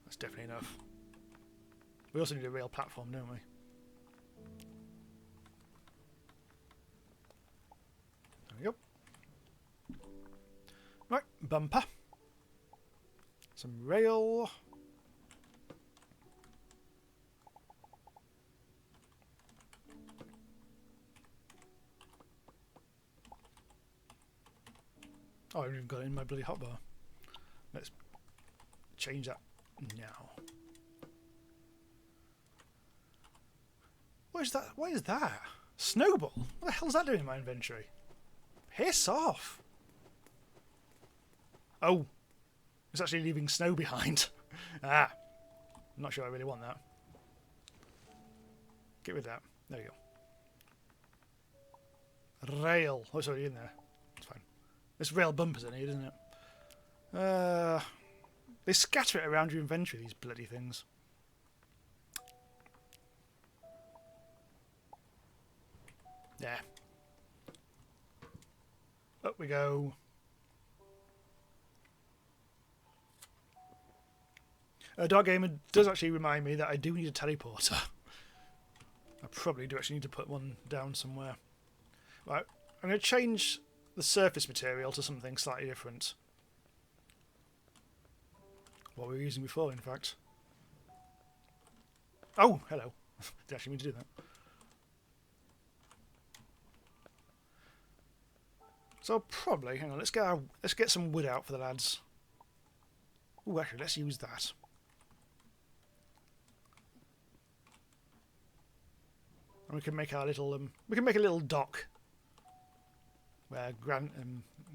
That's definitely enough. We also need a rail platform, don't we? There we go. Right, bumper. Some rail. Oh, I haven't even got it in my bloody hotbar. Let's change that now. What is that? What is that? Snowball? What the hell's that doing in my inventory? Piss off! Oh, it's actually leaving snow behind. I'm not sure I really want that. Get rid of that. There you go. Rail. Oh, it's already in there. It's fine. This rail bumpers I need, isn't it? They scatter it around your inventory, these bloody things. There. Up we go. Dark Gamer does actually remind me that I do need a teleporter. I probably do actually need to put one down somewhere. Right, I'm going to change the surface material to something slightly different. What we were using before, in fact. Oh, hello. Did actually mean to do that. So probably, hang on, let's get some wood out for the lads. Oh, actually, let's use that. And we can make our little we can make a little dock where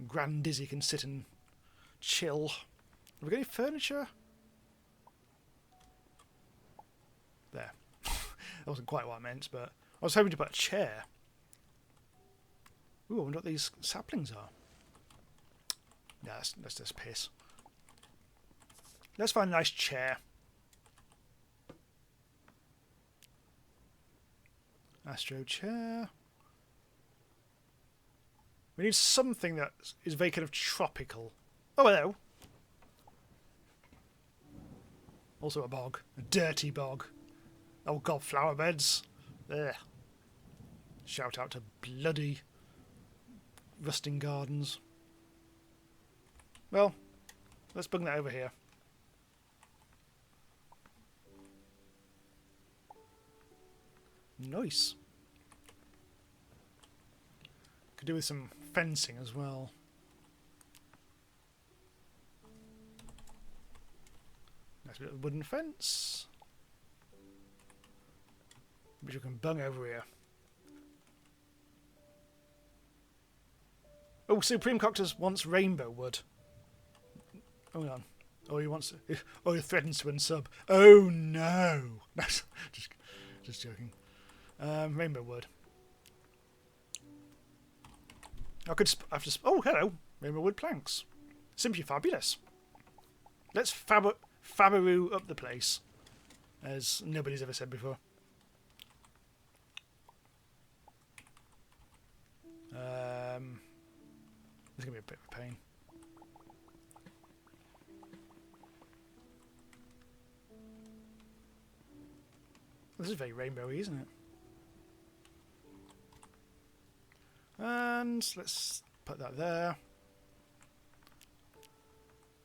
Grand Dizzy can sit and chill. Have we got any furniture? There. That wasn't quite what I meant, but I was hoping to put a chair. Ooh, I wonder what these saplings are. Yeah, that's just piss. Let's find a nice chair. Astro chair. We need something that is very kind of tropical. Oh, hello. Also a bog. A dirty bog. Oh god, flower beds. There. Shout out to bloody rusting gardens. Well, let's bring that over here. Nice. Could do with some fencing as well. Nice bit of wooden fence. Which you can bung over here. Oh, Supreme Coctus wants rainbow wood. Hold on. Oh, he wants. Oh, he threatens to unsub. Oh no! Just joking. Rainbow wood. I could. Oh, hello. Rainbow wood planks. Simply fabulous. Let's fabaroo up the place, as nobody's ever said before. This is going to be a bit of a pain. This is very rainbowy, isn't it? And let's put that there.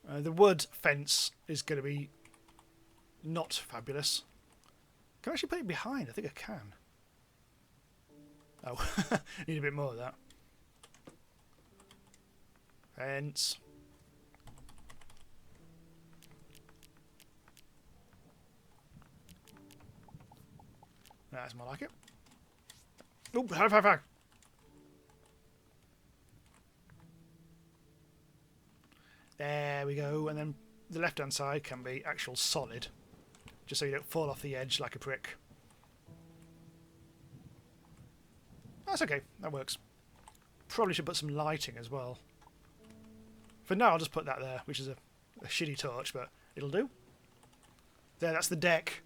The wood fence is going to be not fabulous. Can I actually put it behind? I think I can. Oh, need a bit more of that. Fence. That's more like it. Oh, have. There we go. And then the left-hand side can be actual solid, just so you don't fall off the edge like a prick. That's okay. That works. Probably should put some lighting as well. For now, I'll just put that there, which is a shitty torch, but it'll do. There, that's the deck.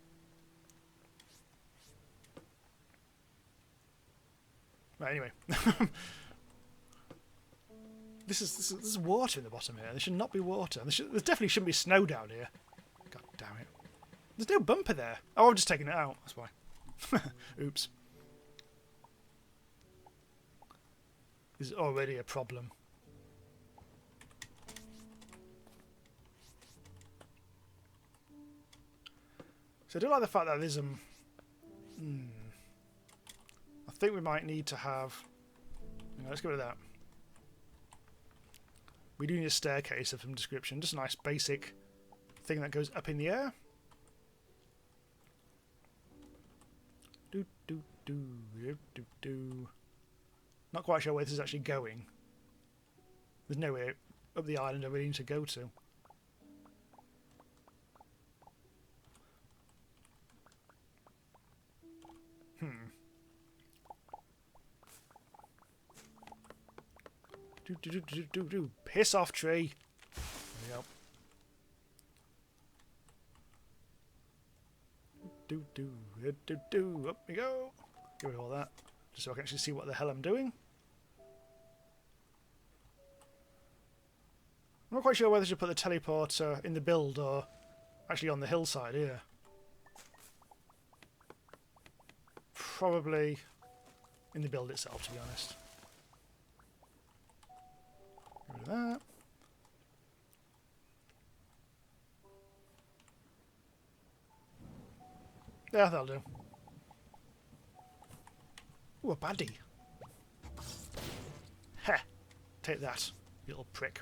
Right, anyway. This is water in the bottom here. There should not be water. There definitely shouldn't be snow down here. God damn it. There's no bumper there. Oh, I've just taken it out. That's why. Oops. This is already a problem. So I do like the fact that there's I think we might need to have... let's get rid of that. We do need a staircase of some description. Just a nice basic thing that goes up in the air. Not quite sure where this is actually going. There's nowhere up the island I really need to go to. Piss off, tree. There we go. Up we go. Get rid of all that, just so I can actually see what the hell I'm doing. I'm not quite sure whether to put the teleporter in the build or actually on the hillside here. Probably in the build itself, to be honest. Get rid of that. Yeah, that'll do. Ooh, a baddie. Heh. Take that, you little prick.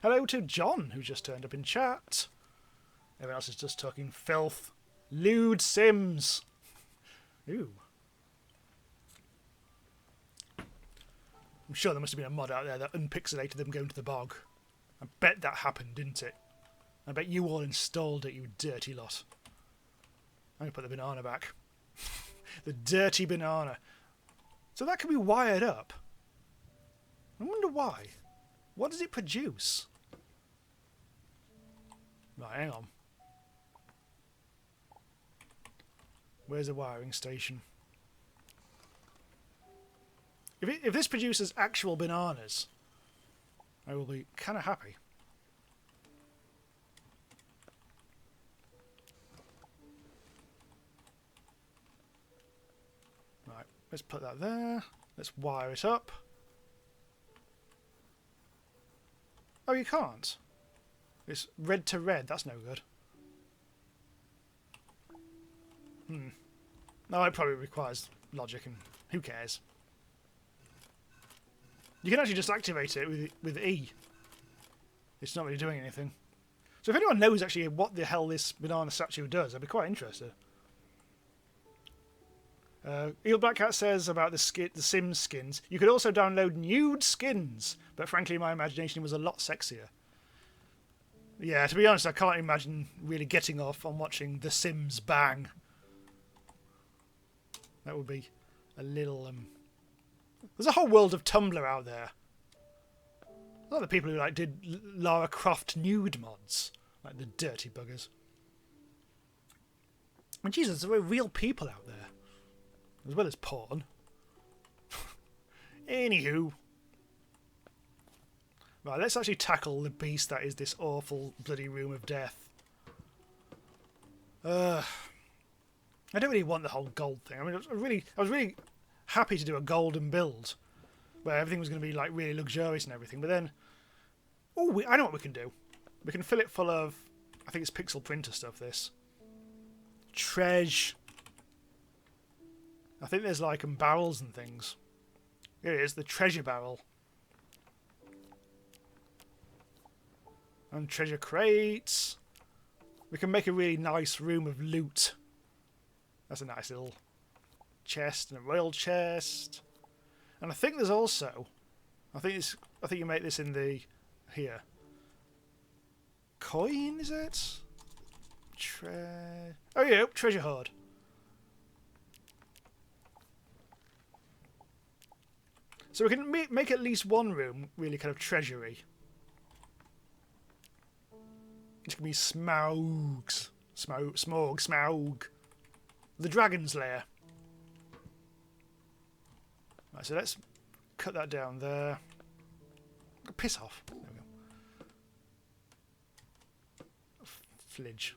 Hello to John, who just turned up in chat. Everyone else is just talking filth. Lewd Sims. Ooh. I'm sure there must have been a mod out there that unpixelated them going to the bog. I bet that happened, didn't it? I bet you all installed it, you dirty lot. I'm going to put the banana back. The dirty banana. So that can be wired up. I wonder why. What does it produce? Right, hang on. Where's the wiring station? If this produces actual bananas, I will be kind of happy. Right, let's put that there. Let's wire it up. Oh, you can't. It's red to red. That's no good. No, it probably requires logic, and who cares? You can actually just activate it with E. It's not really doing anything. So if anyone knows actually what the hell this banana statue does, I'd be quite interested. Eel Black Cat says about the Sims skins, you could also download nude skins, but frankly my imagination was a lot sexier. Yeah, to be honest, I can't imagine really getting off on watching The Sims bang. That would be a little... There's a whole world of Tumblr out there. A lot of people who did Lara Croft nude mods. Like the dirty buggers. And Jesus, there are real people out there. As well as porn. Anywho. Right, let's actually tackle the beast that is this awful bloody room of death. I don't really want the whole gold thing. I mean, I was really happy to do a golden build where everything was going to be like really luxurious and everything. But then, I know what we can do. We can fill it full of, I think it's pixel printer stuff. This treasure. I think there's like barrels and things. Here it is, the treasure barrel. And treasure crates. We can make a really nice room of loot. That's a nice little chest and a royal chest. And I think there's also, I think you make this in the here. Coin, is it? Oh yeah, treasure hoard. So we can make at least one room really kind of treasury. It's going to be Smaug. The Dragon's Lair. Right, so let's cut that down there. Piss off. There we go. Flidge.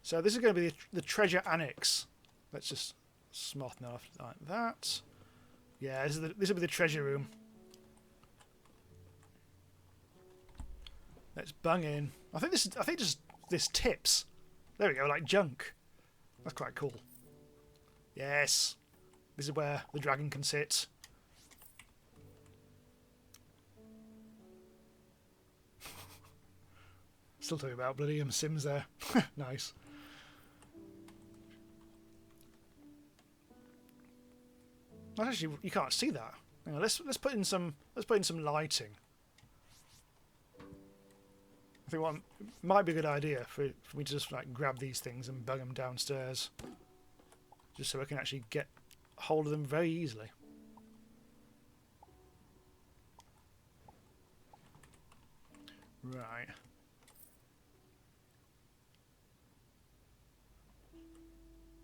So this is going to be the treasure annex. Let's just smarten that off like that. Yeah, this will be the treasure room. Let's bung in. I think this tips. There we go, like junk. That's quite cool. Yes. This is where the dragon can sit. Still talking about bloody Sims there. Nice. Actually, you can't see that. Hang on, let's put in some lighting. I think what might be a good idea for me to just like grab these things and bung them downstairs, just so I can actually get hold of them very easily. Right.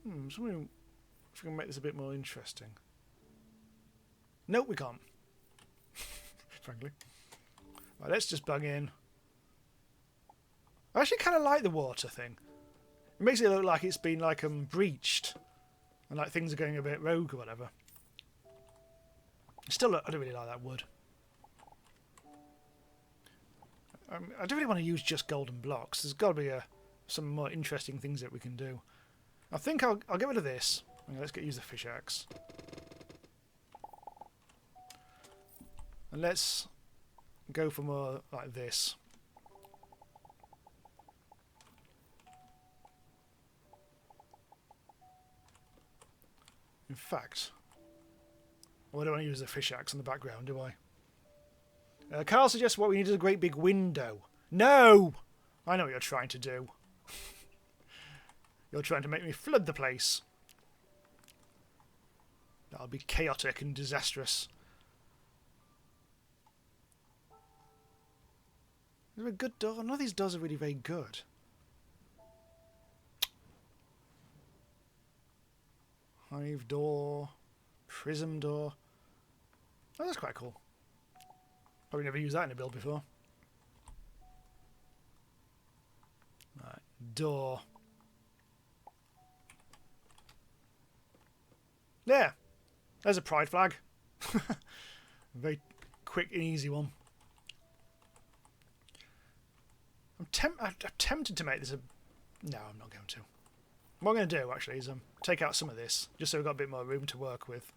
So if we can make this a bit more interesting. Nope, we can't. Frankly. Right, let's just bung in. I actually kind of like the water thing. It makes it look like it's been like breached, and like things are going a bit rogue or whatever. Still, I don't really like that wood. I don't really want to use just golden blocks. There's got to be some more interesting things that we can do. I think I'll get rid of this. Okay, let's use the fish axe. And let's go for more like this. In fact, I don't want to use the fish axe in the background, do I? Carl suggests what we need is a great big window. No! I know what you're trying to do. You're trying to make me flood the place. That'll be chaotic and disastrous. Is there a good door? None of these doors are really very good. Hive door. Prism door. Oh, that's quite cool. Probably never used that in a build before. Right, door. There. There's a pride flag. Very quick and easy one. I'm tempted to make this a... No, I'm not going to. What I'm going to do, actually, is take out some of this, just so we've got a bit more room to work with.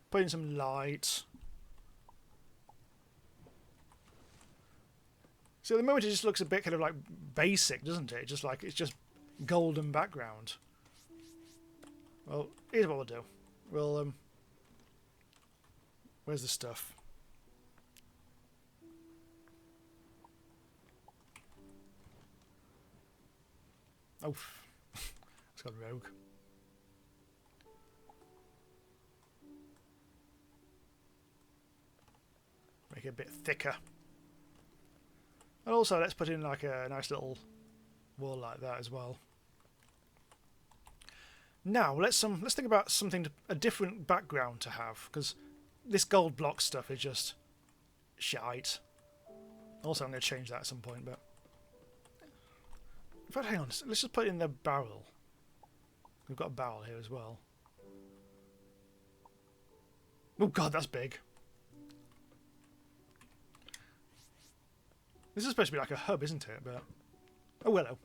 Put in some light. So at the moment it just looks a bit kind of like basic, doesn't it? Just like it's just golden background. Well, here's what we'll do. We'll where's the stuff? Oh, it's got rogue. Make it a bit thicker. And also let's put in like a nice little wall like that as well. Now let's think about a different background to have, because this gold block stuff is just shite. Also, I'm going to change that at some point, but In fact, hang on. Let's just put it in the barrel. We've got a barrel here as well. Oh god, that's big. This is supposed to be like a hub, isn't it? But oh, hello.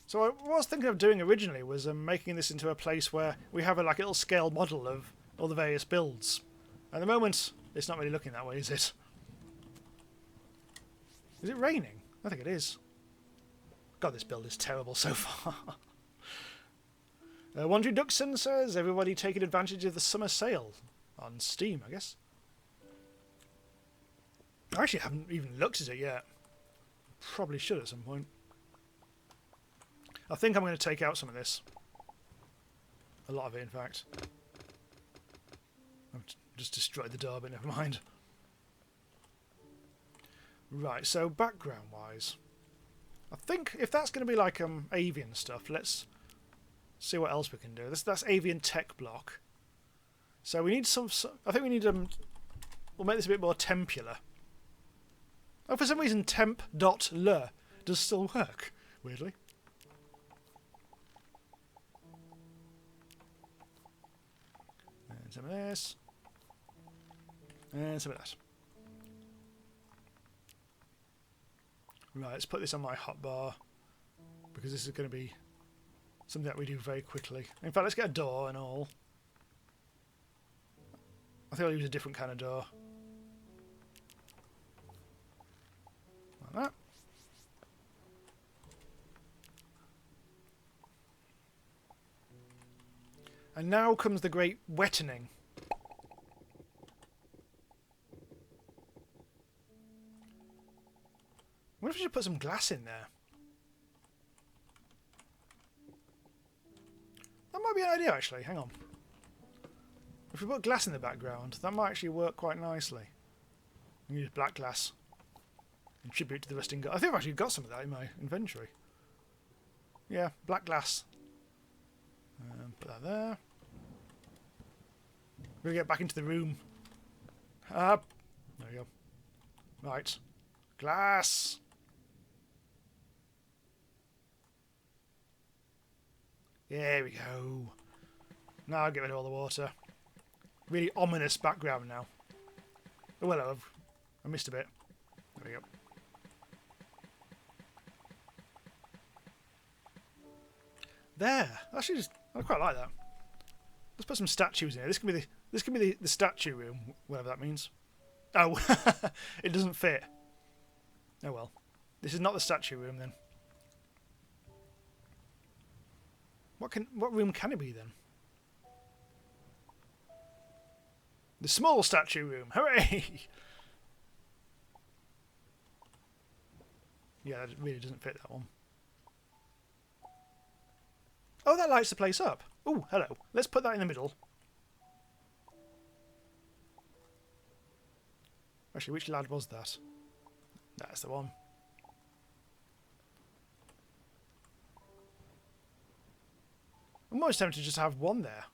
So what I was thinking of doing originally was making this into a place where we have like a little scale model of all the various builds. At the moment, it's not really looking that way, is it? Is it raining? I think it is. God, this build is terrible so far. Wandering Duxon says, everybody taking advantage of the summer sale on Steam, I guess. I actually haven't even looked at it yet. Probably should at some point. I think I'm going to take out some of this. A lot of it, in fact. I've just destroyed the door, but never mind. Right, so background-wise, I think if that's going to be like avian stuff, let's see what else we can do. That's avian tech block. So we need some. I think we need we'll make this a bit more tempular. Oh, for some reason, temp.le does still work. Weirdly. And some of this. And some of that. Right, let's put this on my hotbar, because this is going to be something that we do very quickly. In fact, let's get a door and all. I think I'll use a different kind of door. Like that. And now comes the great wettening. What if we should put some glass in there? That might be an idea, actually. Hang on. If we put glass in the background, that might actually work quite nicely. We use black glass. In tribute to the rusting gun. I think I've actually got some of that in my inventory. Yeah, black glass. Put that there. We're going to get back into the room. Up. There we go. Right. Glass. There we go. Now I'll get rid of all the water. Really ominous background now. Oh, well, I missed a bit. There we go. There. Actually, I quite like that. Let's put some statues in here. This can be the statue room, whatever that means. Oh, it doesn't fit. Oh well. This is not the statue room then. What room can it be then? The small statue room. Hooray! Yeah, that really doesn't fit that one. Oh, that lights the place up. Oh, hello. Let's put that in the middle. Actually, which lad was that? That's the one. I'm almost tempted to just have one there.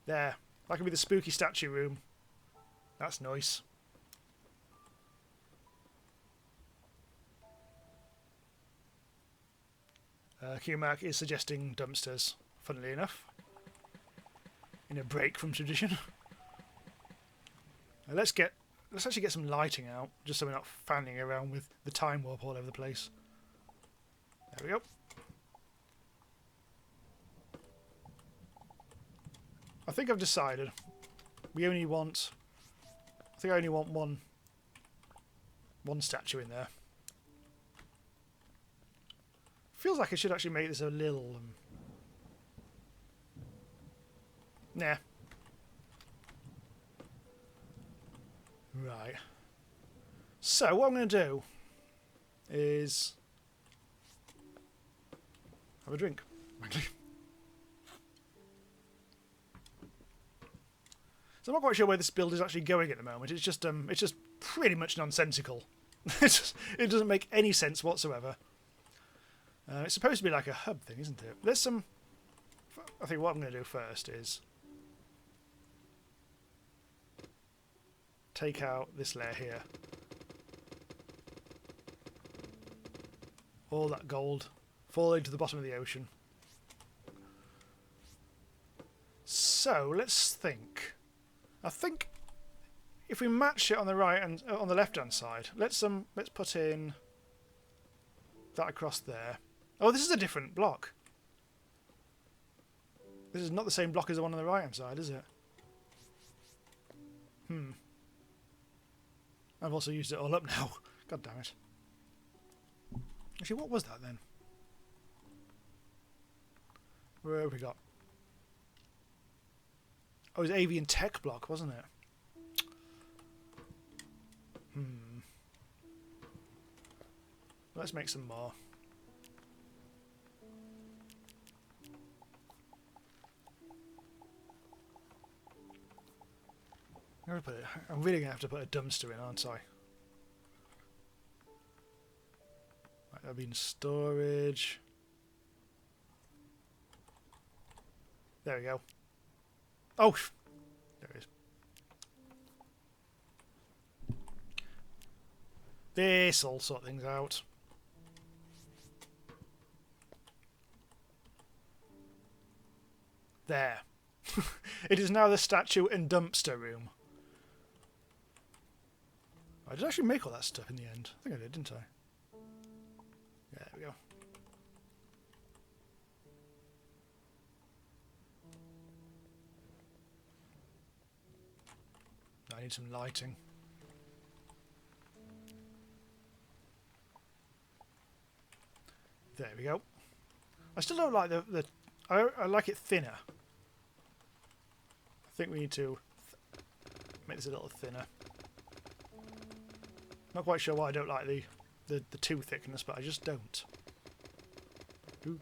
There. That could be the spooky statue room. That's nice. Q-Mac is suggesting dumpsters, funnily enough. In a break from tradition. Let's actually get some lighting out, just so we're not fanning around with the time warp all over the place. There we go. I think I've decided. I only want one statue in there. Feels like I should actually make this a little... Nah. Right. So, what I'm going to do is have a drink, frankly. So I'm not quite sure where this build is actually going at the moment. It's just pretty much nonsensical. It doesn't make any sense whatsoever. It's supposed to be like a hub thing, isn't it? There's some... I think what I'm going to do first is... take out this layer here. All that gold falling to the bottom of the ocean. So let's think. I think if we match it on the right and on the left-hand side, let's put in that across there. Oh, this is a different block. This is not the same block as the one on the right-hand side, is it? I've also used it all up now. God damn it. Actually, what was that then? Where have we got? Oh, it was avian tech block, wasn't it? Let's make some more. I'm really going to have to put a dumpster in, aren't I? Right, that'll be in storage. There we go. Oh! There it is. This'll sort things out. There. It is now the statue and dumpster room. I did actually make all that stuff in the end. I think I did, didn't I? Yeah, there we go. I need some lighting. There we go. I still don't like I like it thinner. I think we need to make this a little thinner. Not quite sure why I don't like the two thickness, but I just don't. Do.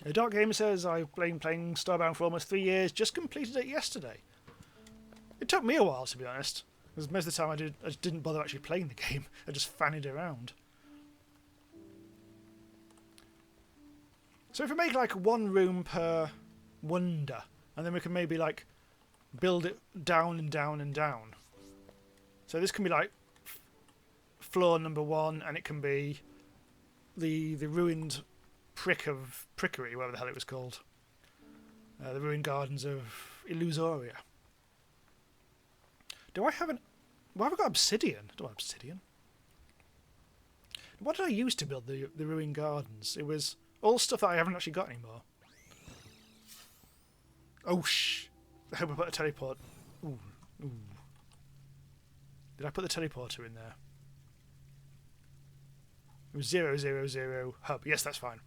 The Dark Gamer says, I've been playing Starbound for almost 3 years, just completed it yesterday. It took me a while, to be honest, because most of the time I just didn't bother actually playing the game. I just fannied around. So if we make like one room per wonder, and then we can maybe like build it down and down and down. So this can be like floor number 1, and it can be the ruined prickery, whatever the hell it was called. The ruined gardens of Illusoria. Do I have an... Why have I got obsidian? I don't have obsidian. What did I use to build the ruined gardens? It was all stuff that I haven't actually got anymore. Oh, shh. I hope I put a teleport... Ooh. Did I put the teleporter in there? It was 000 hub. Yes, that's fine.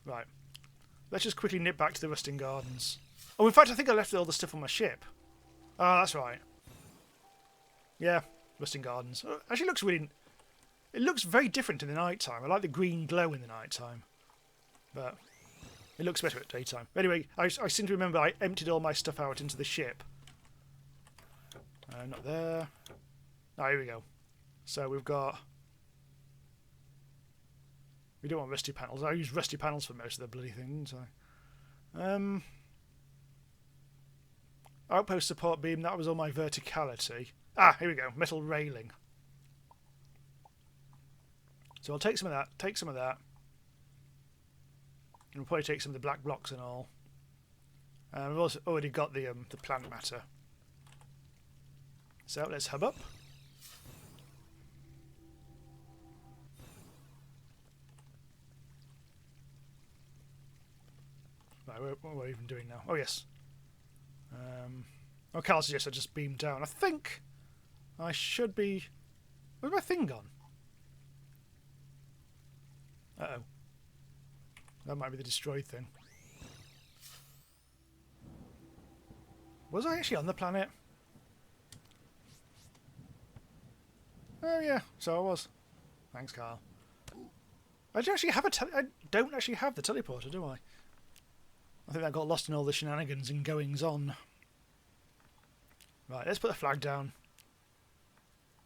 Right. Let's just quickly nip back to the rusting gardens. Oh, in fact, I think I left all the stuff on my ship. Ah, that's right. Yeah, rusting gardens. Actually, looks really... It looks very different in the night time. I like the green glow in the night time. But it looks better at daytime. Anyway, I seem to remember I emptied all my stuff out into the ship. Not there. Oh, here we go. So we've got... We don't want rusty panels. I use rusty panels for most of the bloody things. Outpost support beam, that was all my verticality. Ah, here we go. Metal railing. So I'll take some of that, And we'll probably take some of the black blocks and all. We've also already got the plant matter. So let's hub up. Right, what are we even doing now? Oh, yes. Oh, Carl suggests I just beam down. I think I should be... Where's my thing gone? Uh-oh. That might be the destroyed thing. Was I actually on the planet? Oh, yeah. So I was. Thanks, Carl. I don't actually have the teleporter, do I? I think that got lost in all the shenanigans and goings-on. Right, let's put a flag down.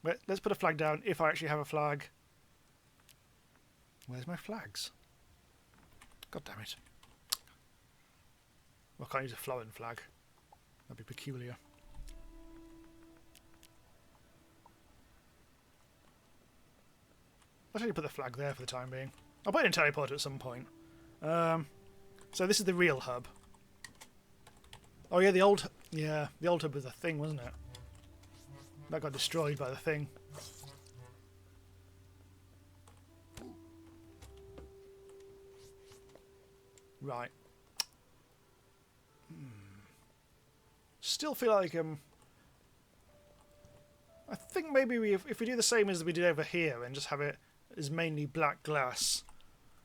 Let's put a flag down if I actually have a flag. Where's my flags? God damn it. I can't use a Florin flag. That'd be peculiar. Let's actually put the flag there for the time being. I'll put it in teleporter at some point. So this is the real hub. Oh yeah, the old hub was a thing, wasn't it? That got destroyed by the thing. Right. Still feel like I think maybe if we do the same as we did over here and just have it as mainly black glass,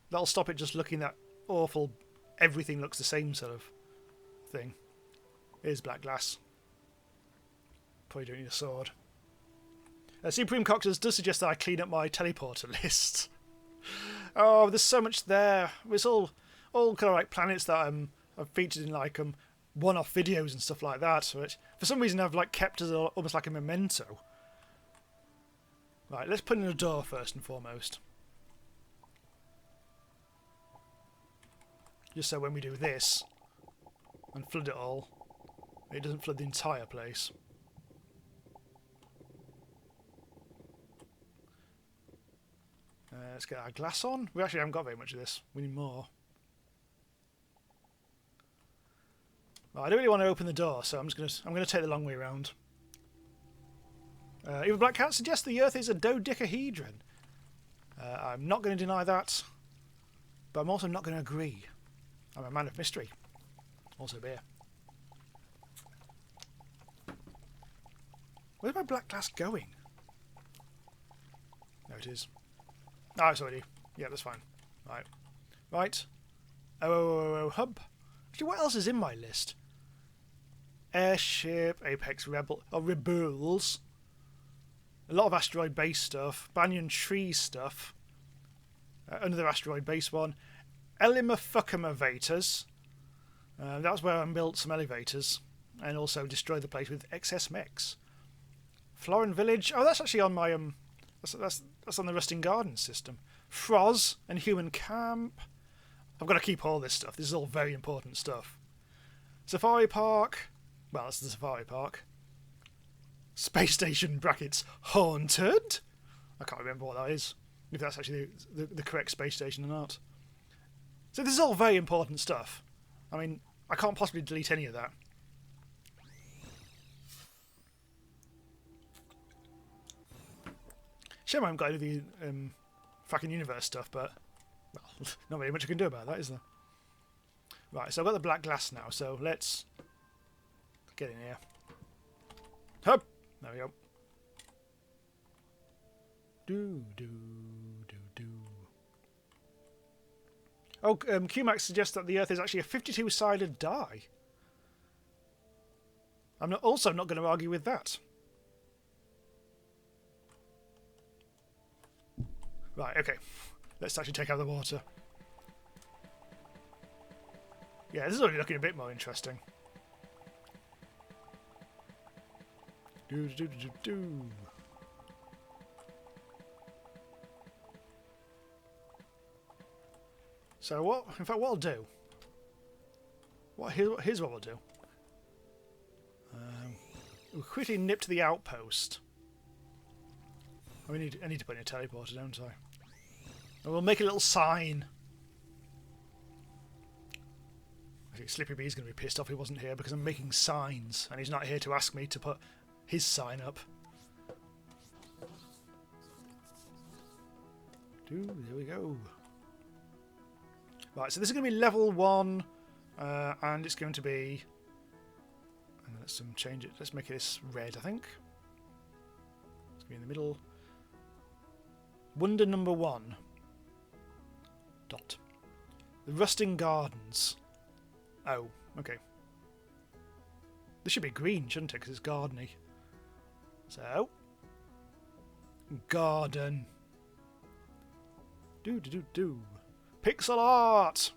that'll stop it just looking that awful. Everything looks the same sort of thing. Here's black glass. Probably don't need a sword. Supreme Coxers does suggest that I clean up my teleporter list. Oh, there's so much there. It's all kind of like planets that I've featured in like one-off videos and stuff like that. Which for some reason I've like kept as almost like a memento. Right, let's put in a door first and foremost. Just so when we do this and flood it all, it doesn't flood the entire place. Let's get our glass on. We actually haven't got very much of this. We need more. Well, I don't really want to open the door, so I'm gonna take the long way around. Even Black Cat suggests the Earth is a dodecahedron. I'm not going to deny that, but I'm also not going to agree. I'm a man of mystery. Also beer. Where's my black glass going? There it is. Oh, it's already. Yeah, that's fine. Right. Right. Oh, hub. Actually, what else is in my list? Airship, Apex Rebel, Rebels. A lot of asteroid base stuff. Banyan tree stuff. Another asteroid base one. Elevator's. That's where I built some elevators. And also destroy the place with excess mechs. Florin Village. Oh, that's actually on my that's on the Rusting Gardens system. Froz and Human Camp. I've got to keep all this stuff. This is all very important stuff. Safari Park. Well, that's the Safari Park. Space Station brackets haunted. I can't remember what that is. If that's actually the correct space station or not. So this is all very important stuff. I mean, I can't possibly delete any of that. Shame I haven't got any of the fucking universe stuff, but well, not really much I can do about that, is there? Right, so I've got the black glass now, so let's get in here. Hup! There we go. Oh, QMax suggests that the Earth is actually a 52-sided die. I'm also not going to argue with that. Right, okay. Let's actually take out the water. Yeah, this is already looking a bit more interesting. So what? In fact, what I'll do. Here's what we'll do. We'll quickly nip to the outpost. I need to put in a teleporter, don't I? And we'll make a little sign. I think Slippy Bee's going to be pissed off he wasn't here because I'm making signs and he's not here to ask me to put his sign up. There we go. Right, so this is going to be level 1 and it's going to be... let's change it. Let's make this red, I think. It's going to be in the middle. Wonder number 1. Dot. The Rusting Gardens. Oh, okay. This should be green, shouldn't it? Because it's gardeny. So. Garden. Pixel art!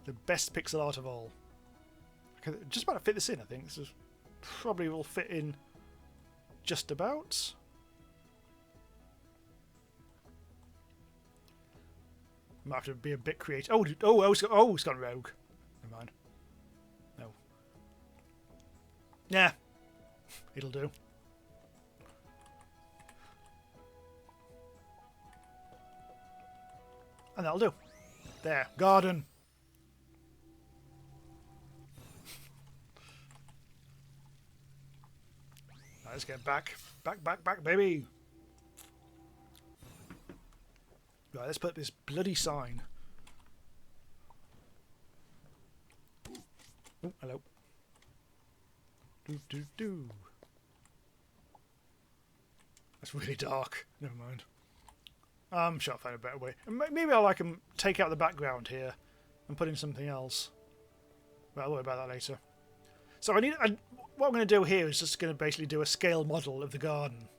The best pixel art of all. I can just about fit this in, I think. This is probably will fit in just about. Might have to be a bit creative. Oh, it's gone rogue. Never mind. No. Yeah. It'll do. And that'll do. There. Garden. Right, let's get back. Back, baby. Right, let's put this bloody sign. Oh, hello. Do. That's really dark. Never mind. I'm sure I'll find a better way. Maybe I'll take out the background here and put in something else. Well, I'll worry about that later. So what I'm going to do here is just going to basically do a scale model of the garden.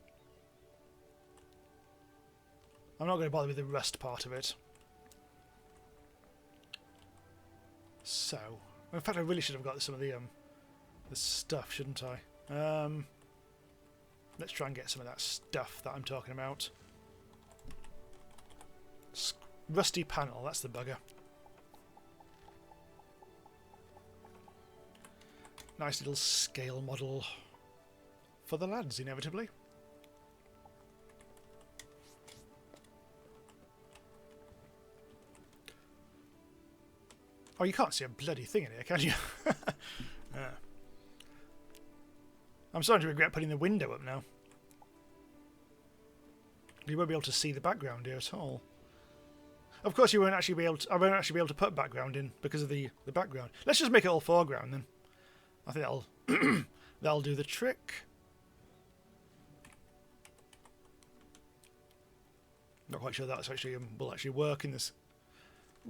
I'm not going to bother with the rust part of it. So, in fact, I really should have got some of the stuff, shouldn't I? Let's try and get some of that stuff that I'm talking about. Rusty panel, that's the bugger. Nice little scale model for the lads, inevitably. Oh, you can't see a bloody thing in here, can you? I'm starting to regret putting the window up now. You won't be able to see the background here at all. Of course, you won't actually be able to. I won't actually be able to put background in because of the background. Let's just make it all foreground then. I think that'll do the trick. Not quite sure that's actually will actually work in this.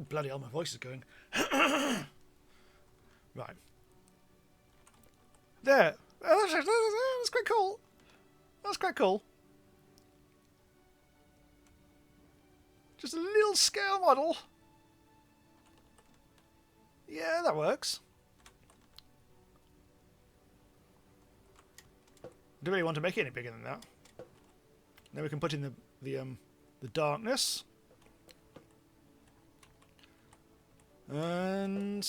Bloody hell, my voice is going. Right. There. That's quite cool. That's quite cool. Just a little scale model. Yeah, that works. I don't really want to make it any bigger than that. Then we can put in the darkness. And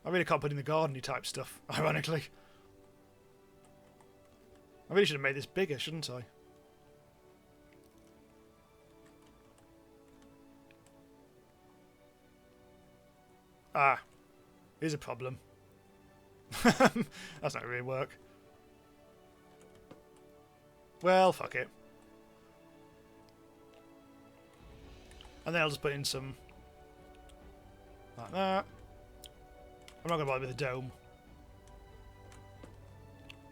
I really can't put in the gardeny type stuff, ironically. I really should have made this bigger, shouldn't I? Ah, here's a problem. That's not really work. Well, fuck it. And then I'll just put in some like that. I'm not going to bother with the dome.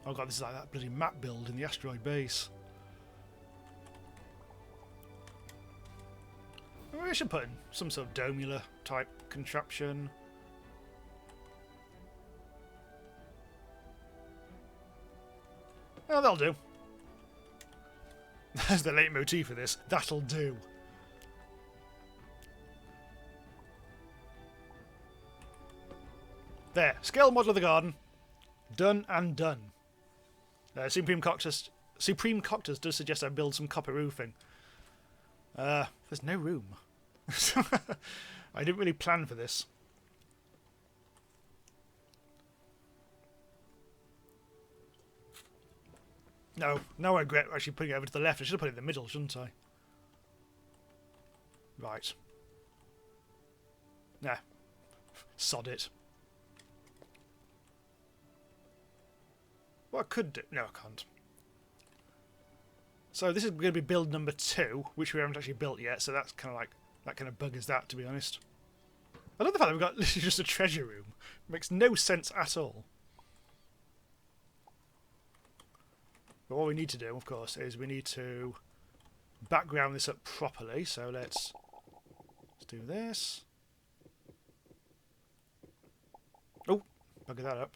Oh god, this is like that bloody map build in the asteroid base. Maybe I should put in some sort of domular type contraption. Oh, that'll do. That's the leitmotif for this. That'll do. There. Scale model of the garden. Done and done. Supreme Coctus does suggest I build some copper roofing. There's no room. I didn't really plan for this. No, I regret actually putting it over to the left. I should have put it in the middle, shouldn't I? Right. Nah. Sod it. What I could do... No, I can't. So this is going to be build number 2, which we haven't actually built yet, so that's kind of like... That kind of buggers that, to be honest. I love the fact that we've got literally just a treasure room. It makes no sense at all. But what we need to do, of course, is we need to background this up properly. So let's do this. Oh, bugger that up.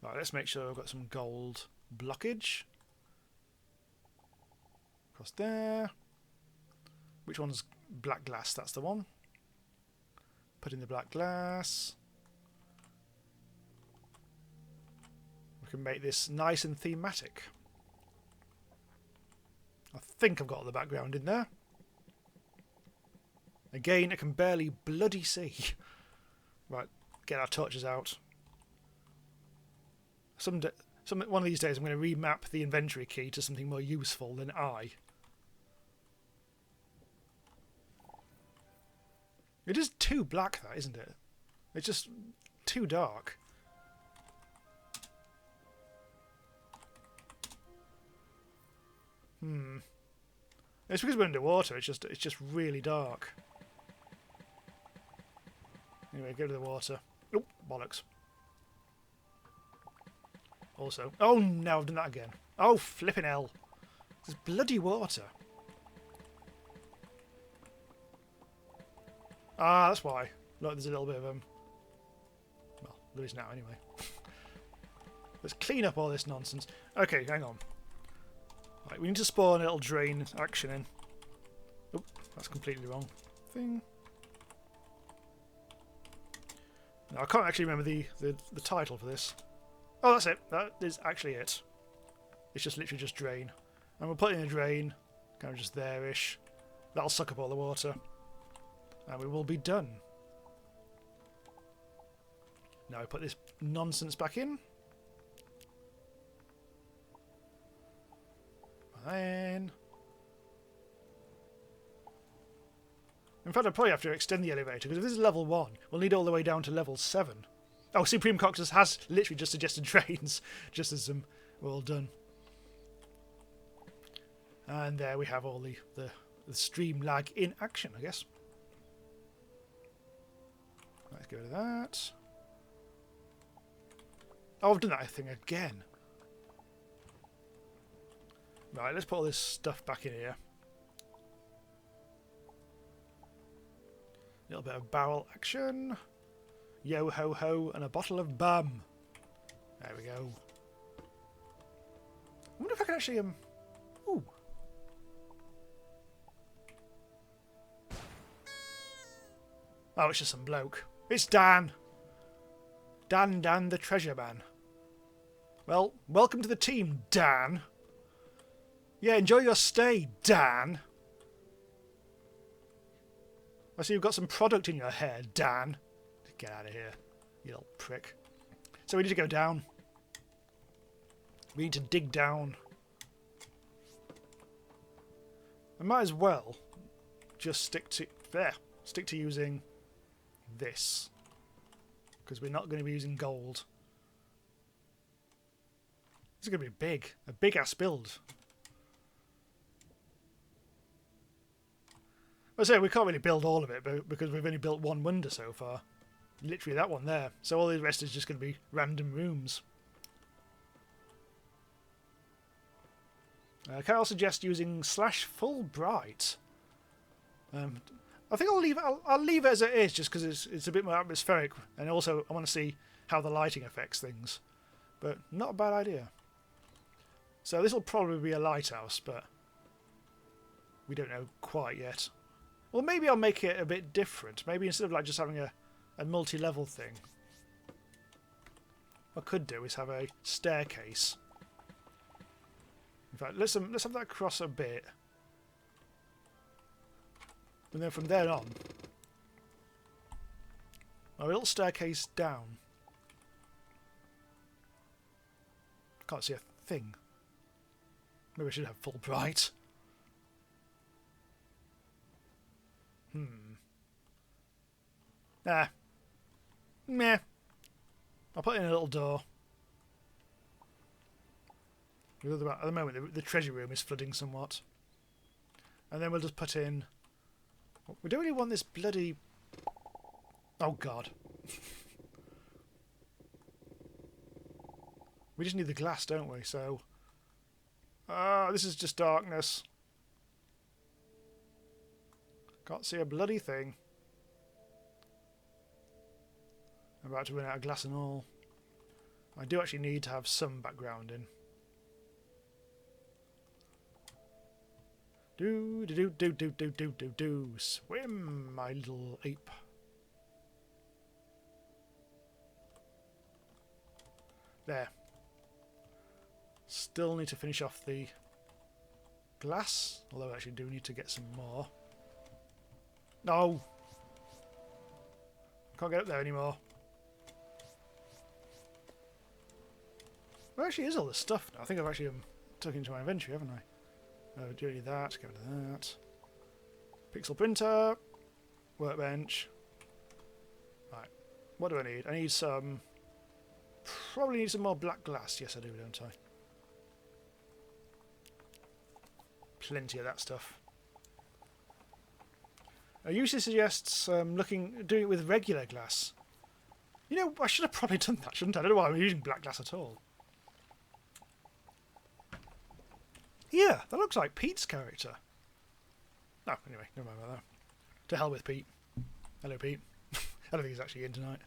Right, let's make sure I've got some gold blockage. Across there. Which one's black glass? That's the one. Put in the black glass. We can make this nice and thematic. I think I've got the background in there. Again, I can barely bloody see. Right, get our torches out. One of these days I'm going to remap the inventory key to something more useful than I. It is too black, that, isn't it? It's just too dark. It's because we're underwater. It's just really dark. Anyway, go to the water. Oh, bollocks. Also, oh no, I've done that again. Oh, flipping hell! There's bloody water. Ah, that's why. Look, there's a little bit of well, there is now anyway. Let's clean up all this nonsense. Okay, hang on. Right, we need to spawn a little drain action in. Oh, that's completely wrong thing. No, I can't actually remember the title for this. Oh, that's it. That is actually it. It's just literally just drain. And we'll put in a drain, kind of just there-ish. That'll suck up all the water. And we will be done. Now we put this nonsense back in. And in fact, I'll probably have to extend the elevator, because if this is level 1, we'll need all the way down to level 7. Oh, Supreme Coctus has literally just suggested trains, just as we're all done. And there we have all the stream lag in action, I guess. Let's go to that. Oh, I've done that thing again. Right, let's put all this stuff back in here. A little bit of barrel action. Yo ho ho, and a bottle of bum. There we go. I wonder if I can actually Ooh. Oh, it's just some bloke. It's Dan. Dan the treasure man. Well, welcome to the team, Dan. Yeah, enjoy your stay, Dan. I see you've got some product in your hair, Dan. Get out of here, you little prick. So we need to go down. We need to dig down. I might as well just stick to using this, because we're not going to be using gold. This is going to be a big ass build. I say we can't really build all of it because we've only built one wonder so far. Literally that one there. So all the rest is just going to be random rooms. Can I also suggest using /Fulbright? I think I'll leave it as it is, just because it's a bit more atmospheric, and also I want to see how the lighting affects things. But not a bad idea. So this will probably be a lighthouse, but we don't know quite yet. Well, maybe I'll make it a bit different. Maybe instead of like just having a multi-level thing, what I could do is have a staircase. In fact, let's have that across a bit, and then from there on, a little staircase down. Can't see a thing. Maybe I should have Fulbright. Nah. Meh. I'll put in a little door. At the moment, the treasure room is flooding somewhat. And then we'll just put in... We don't really want this bloody... Oh, God. We just need the glass, don't we? So... this is just darkness. Can't see a bloody thing. I'm about to run out of glass and all. I do actually need to have some background in. Do. Swim, my little ape. There. Still need to finish off the glass, although I actually do need to get some more. No. Can't get up there anymore. Where actually is all this stuff now? I think I've actually took into my inventory, haven't I? Oh, do that, get rid of that. Pixel printer. Workbench. Right. What do I need? I need some... Probably need some more black glass. Yes, I do, don't I? Plenty of that stuff. Usually suggests doing it with regular glass. You know, I should have probably done that, shouldn't I? I don't know why I'm using black glass at all. Yeah, that looks like Pete's character. No, anyway, never mind about that. To hell with Pete. Hello, Pete. I don't think he's actually in tonight.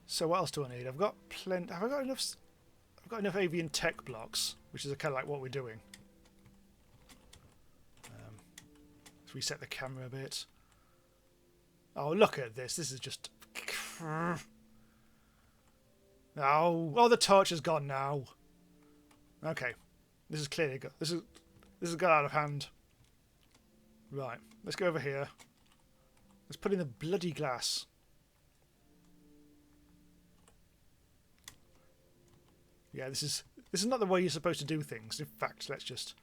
So what else do I need? I've got plenty. Have I got enough? I've got enough avian tech blocks, which is kind of like what we're doing. Let's reset the camera a bit. Oh, look at this. This is just... Oh, the torch is gone now. Okay. This is clearly... This has got out of hand. Right. Let's go over here. Let's put in the bloody glass. Yeah, this is not the way you're supposed to do things. In fact, let's just...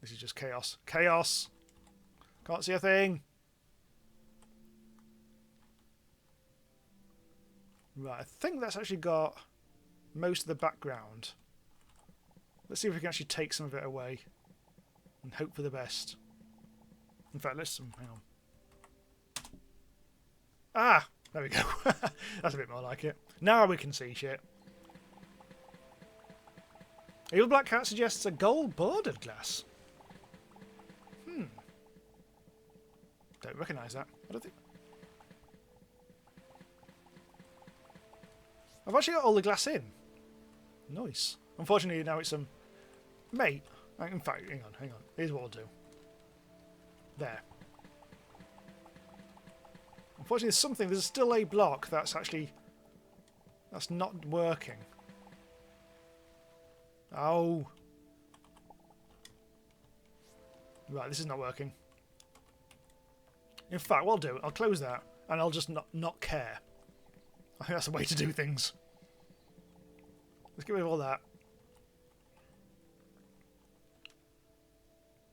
This is just chaos. Chaos! Can't see a thing! Right, I think that's actually got most of the background. Let's see if we can actually take some of it away. And hope for the best. In fact, let's... Hang on. Ah! There we go. That's a bit more like it. Now we can see shit. Evil Black Cat suggests a gold-bordered glass. Don't recognise that. I don't think... I've actually got all the glass in. Nice. Unfortunately, now it's some... Mate. In fact, hang on. Here's what we'll do. There. Unfortunately, there's still a block that's actually... That's not working. Oh. Right, this is not working. In fact, what I'll do, I'll close that, and I'll just not care. I think that's the way to do things. Let's get rid of all that.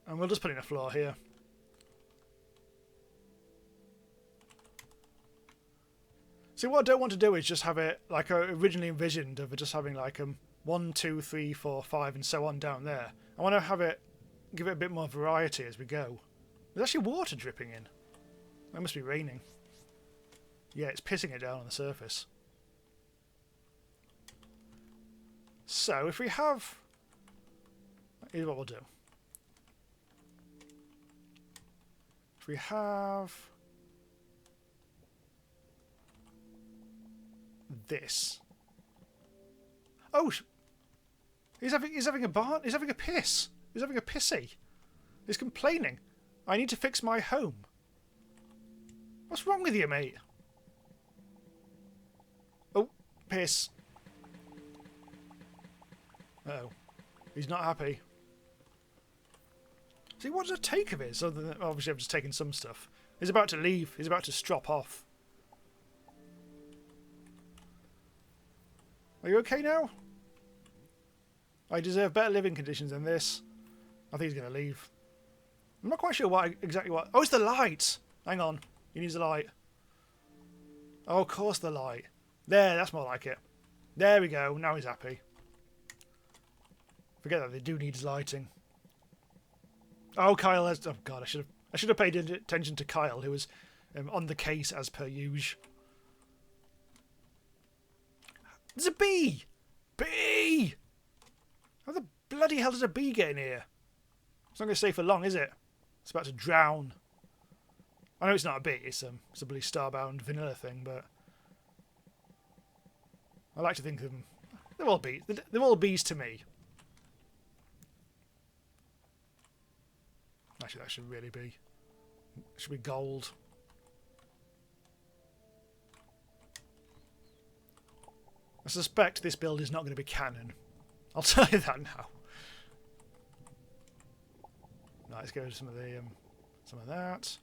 And we'll just put in a floor here. See, what I don't want to do is just have it like I originally envisioned of just having like 1, 2, 3, 4, 5 and so on down there. I want to have it, give it a bit more variety as we go. There's actually water dripping in. That must be raining. Yeah, it's pissing it down on the surface. So, if we have... Here's what we'll do. If we have... this. Oh! He's having a barn. He's having a piss. He's having a pissy. He's complaining. I need to fix my home. What's wrong with you, mate? Oh, piss. Uh-oh. He's not happy. See, what does it take of it? Other than, obviously, I've just taken some stuff. He's about to leave. He's about to strop off. Are you okay now? I deserve better living conditions than this. I think he's going to leave. I'm not quite sure exactly what... Oh, it's the light! Hang on. He needs the light. Oh, of course the light. There, that's more like it. There we go. Now he's happy. Forget that they do need lighting. Oh, Kyle has... Oh, God, I should have paid attention to Kyle, who was on the case as per usual. There's a bee! Bee! How the bloody hell does a bee get in here? It's not going to stay for long, is it? It's about to drown. I know it's not a bee, it's a bloody Starbound vanilla thing, but... I like to think of them... They're all bees. They're all bees to me. Actually, that should really be... It should be gold. I suspect this build is not going to be canon. I'll tell you that now. Right, let's go to some of the some of that.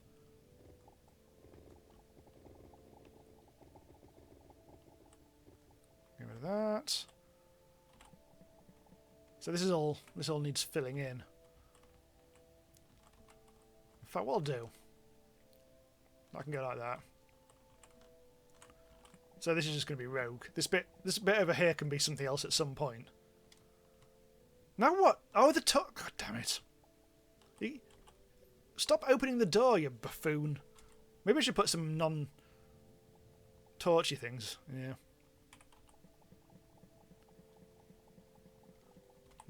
Get rid of that. So this all needs filling in. In fact, what I'll do, I can go like that. So this is just going to be rogue. This bit over here can be something else at some point. Now what? Oh, the God damn it! Stop opening the door, you buffoon. Maybe I should put some non-torchy things. Yeah.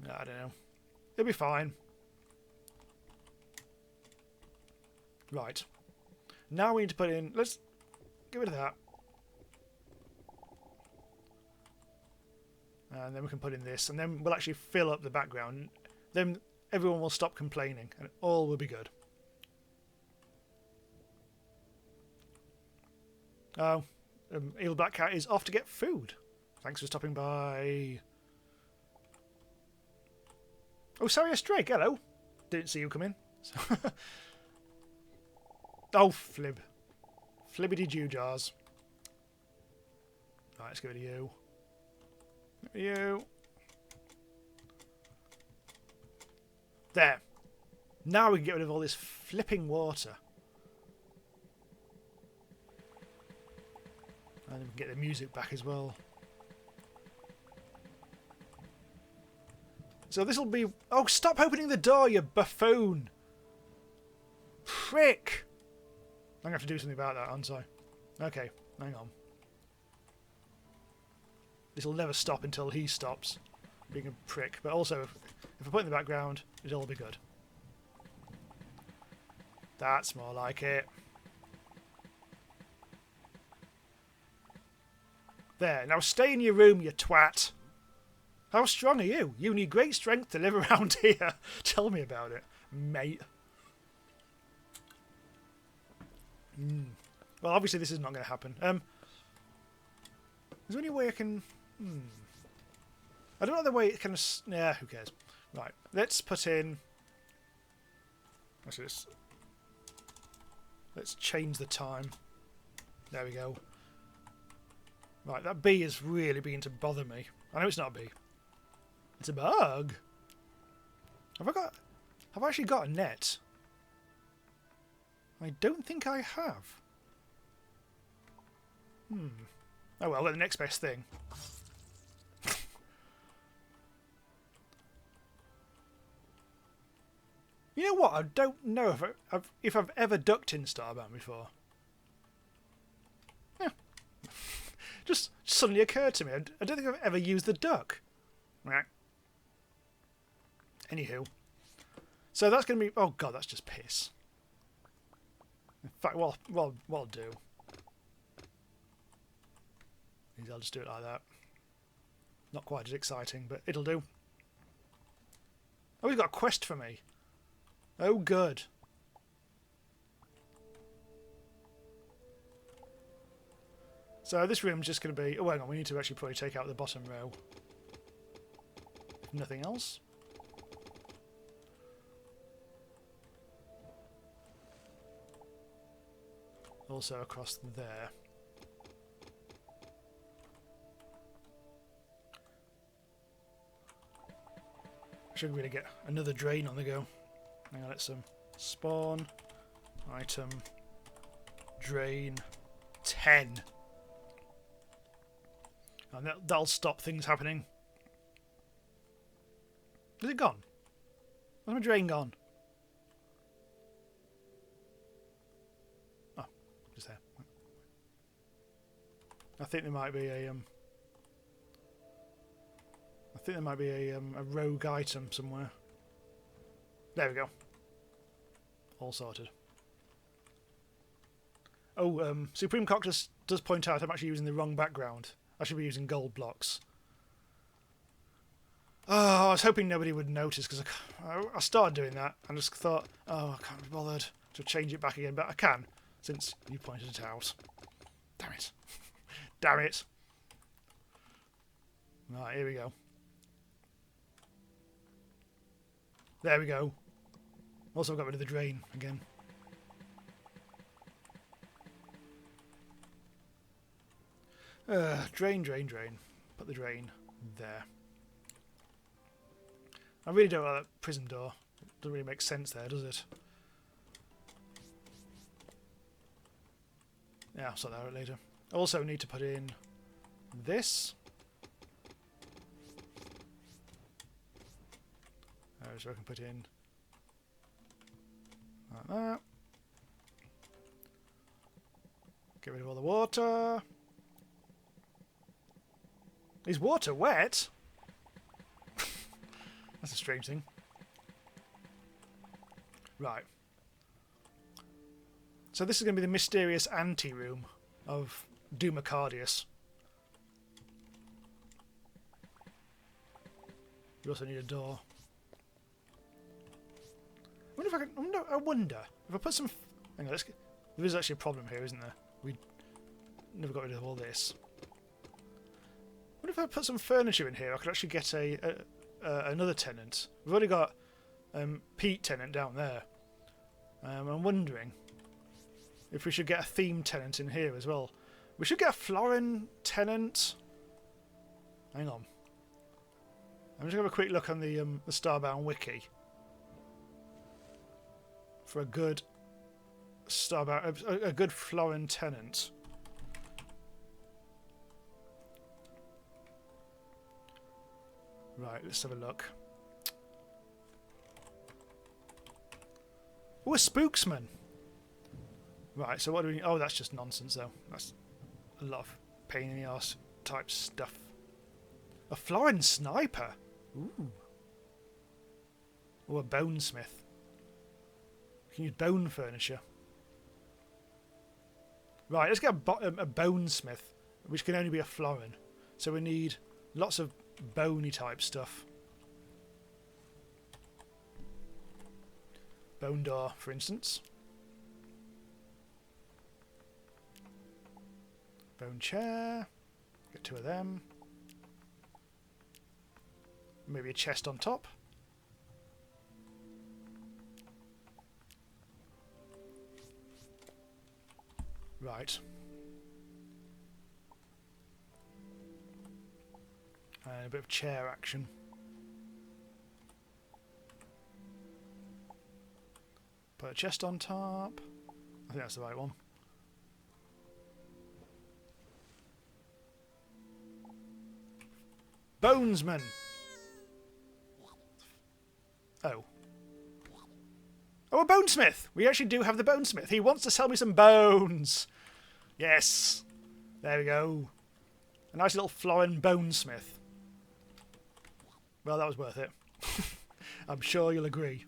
I don't know. It'll be fine. Right. Now we need to put in... Let's get rid of that. And then we can put in this. And then we'll actually fill up the background. Then everyone will stop complaining. And all will be good. Oh. Eel Black Cat is off to get food. Thanks for stopping by... Oh, Sarius Drake, hello. Didn't see you come in. Oh, Flib. Flibbity-doo jars. Right, let's go to you. You. There. Now we can get rid of all this flipping water. And then we can get the music back as well. So this will be... Oh, stop opening the door, you buffoon! Prick! I'm going to have to do something about that, aren't I? Okay, hang on. This will never stop until he stops being a prick. But also, if I put it in the background, it'll all be good. That's more like it. There, now stay in your room, you twat. How strong are you? You need great strength to live around here. Tell me about it, mate. Well, obviously this is not going to happen. Is there any way I can... I don't know the way it can... Yeah, who cares? Right, let's put in... Let's change the time. There we go. Right, that bee is really beginning to bother me. I know it's not a bee. It's a bug. Have I actually got a net? I don't think I have. Oh well, I'll get the next best thing. You know what? I don't know if I've ever ducked in Starbound before. Yeah. Just suddenly occurred to me. I don't think I've ever used the duck. Right. Anywho. So that's going to be... Oh god, that's just piss. In fact, what I'll do is I'll just do it like that. Not quite as exciting, but it'll do. Oh, he's got a quest for me. Oh, good. So this room's just going to be... Oh, hang on, we need to actually probably take out the bottom row. Nothing else. Also across there. Should really get another drain on the go. Hang on, let's spawn, item, drain, 10. And that'll stop things happening. Is it gone? Where's my drain gone? Oh, just there. I think there might be a a rogue item somewhere. There we go. All sorted. Oh, Supreme Coctus does point out I'm actually using the wrong background. I should be using gold blocks. Oh, I was hoping nobody would notice because I started doing that and just thought, oh, I can't be bothered to change it back again, but I can since you pointed it out. Damn it. Damn it. Right, here we go. There we go. Also, I've got rid of the drain again. Drain, drain, drain. Put the drain there. I really don't like that prison door. It doesn't really make sense there, does it? Yeah, I'll sort that out later. I also need to put in this. So I can put in like that. Get rid of all the water. Is water wet? That's a strange thing. Right. So this is going to be the mysterious ante-room of Dumacardius. We also need a door. I wonder if I put some... Hang on, there is actually a problem here, isn't there? We never got rid of all this. What if I put some furniture in here? I could actually get another tenant. We've already got Pete tenant down there. I'm wondering if we should get a theme tenant in here as well. We should get a Florin tenant. Hang on. I'm just going to have a quick look on the Starbound wiki for a good Starbound, a good Florin tenant. Right, let's have a look. Oh, a spooksman. Right, so what do we... Oh, that's just nonsense, though. That's a lot of pain in the arse type stuff. A Florin sniper. Ooh. Or a bonesmith. You can use bone furniture. Right, let's get a bonesmith, which can only be a Florin. So we need lots of bony type stuff. Bone door, for instance. Bone chair. Get 2 of them. Maybe a chest on top. Right. And a bit of chair action. Put a chest on top. I think that's the right one. Bonesman! Oh. Oh, a bonesmith! We actually do have the bonesmith. He wants to sell me some bones! Yes! There we go. A nice little Florin bonesmith. Well, that was worth it. I'm sure you'll agree.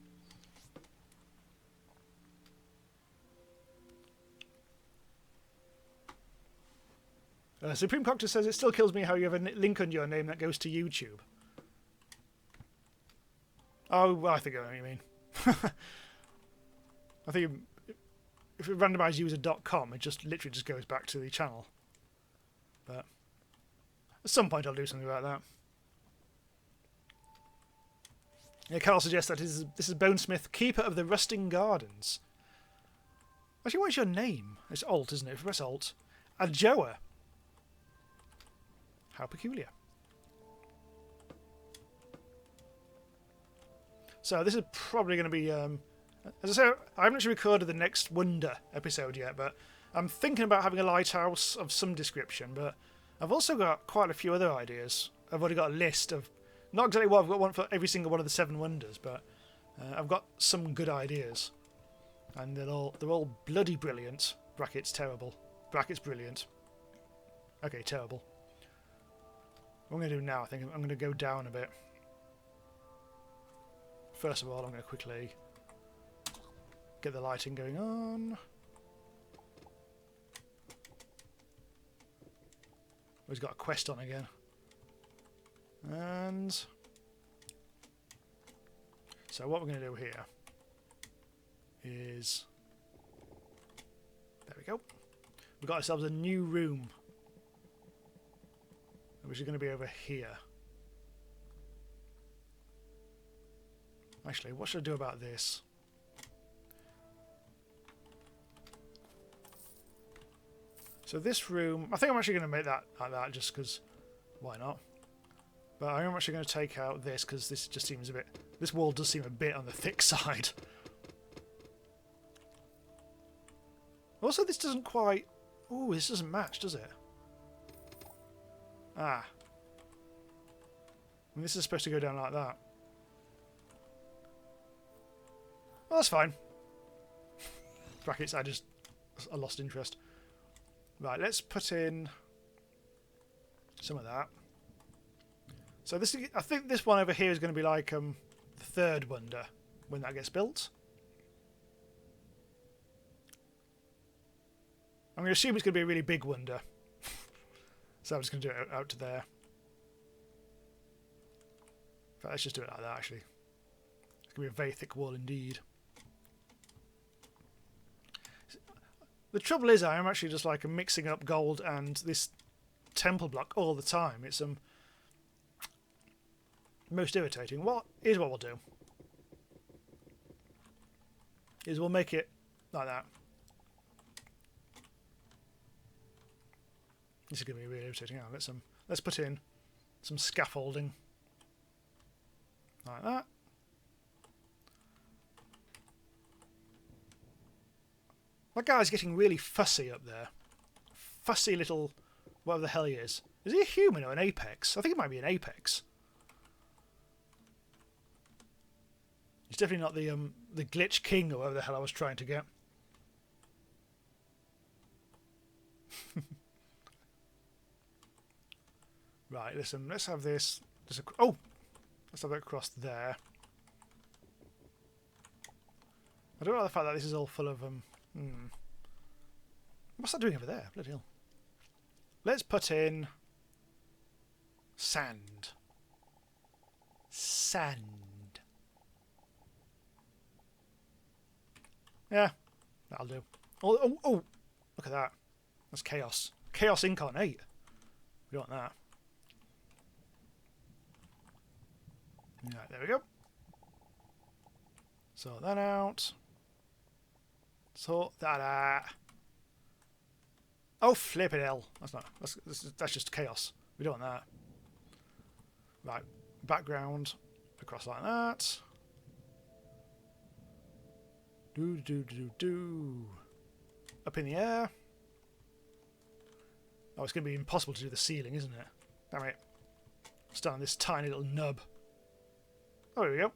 Supreme Coctus says, it still kills me how you have a link on your name that goes to YouTube. Oh, well, I think I know what you mean. I think if you randomise user.com, it just literally just goes back to the channel. But at some point I'll do something about that. Yeah, Carl suggests that this is Bonesmith, Keeper of the Rusting Gardens. Actually, what's your name? It's Alt, isn't it? If you press Alt. Adjoa. How peculiar. So this is probably going to be... as I say, I haven't actually recorded the next Wonder episode yet, but I'm thinking about having a lighthouse of some description, but I've also got quite a few other ideas. I've already got a list of... Not exactly what I've got one for every single one of the 7 Wonders, but I've got some good ideas. And they're all bloody brilliant. Brackets terrible. Brackets brilliant. Okay, terrible. What I'm going to do now, I think I'm going to go down a bit. First of all, I'm going to quickly get the lighting going on. He's got a quest on again. And so what we're going to do here is, there we go. We've got ourselves a new room, which is going to be over here. Actually, what should I do about this? So this room, I think I'm actually going to make that like that just because, why not? But I'm actually going to take out this because this just seems a bit, this wall does seem a bit on the thick side. Also, this doesn't quite, ooh, this doesn't match, does it? Ah. And this is supposed to go down like that. Well, that's fine. Brackets, I lost interest. Right, let's put in some of that. So this, I think this one over here is going to be like the third wonder when that gets built. I'm going to assume it's going to be a really big wonder. So I'm just going to do it out to there. In fact, let's just do it like that, actually. It's going to be a very thick wall indeed. The trouble is, I am actually just like mixing up gold and this temple block all the time. It's most irritating. Here's what we'll do. Is we'll make it like that. This is going to be really irritating. Let's put in some scaffolding like that. That guy's getting really fussy up there. Fussy little, whatever the hell he is. Is he a human or an apex? I think it might be an apex. He's definitely not the glitch king or whatever the hell I was trying to get. Right, listen, let's have this. Oh! Let's have that across there. I don't like the fact that this is all full of... What's that doing over there? Bloody hell. Let's put in... sand. Sand. Yeah, that'll do. Oh, look at that. That's chaos. Chaos incarnate. We don't want that. Right, there we go. Sort that out. Sort that out. Oh, flippin' hell. That's just chaos. We don't want that. Right, background across like that. Do. Up in the air. Oh, it's going to be impossible to do the ceiling, isn't it? Damn it. Start on this tiny little nub. Oh, there we go.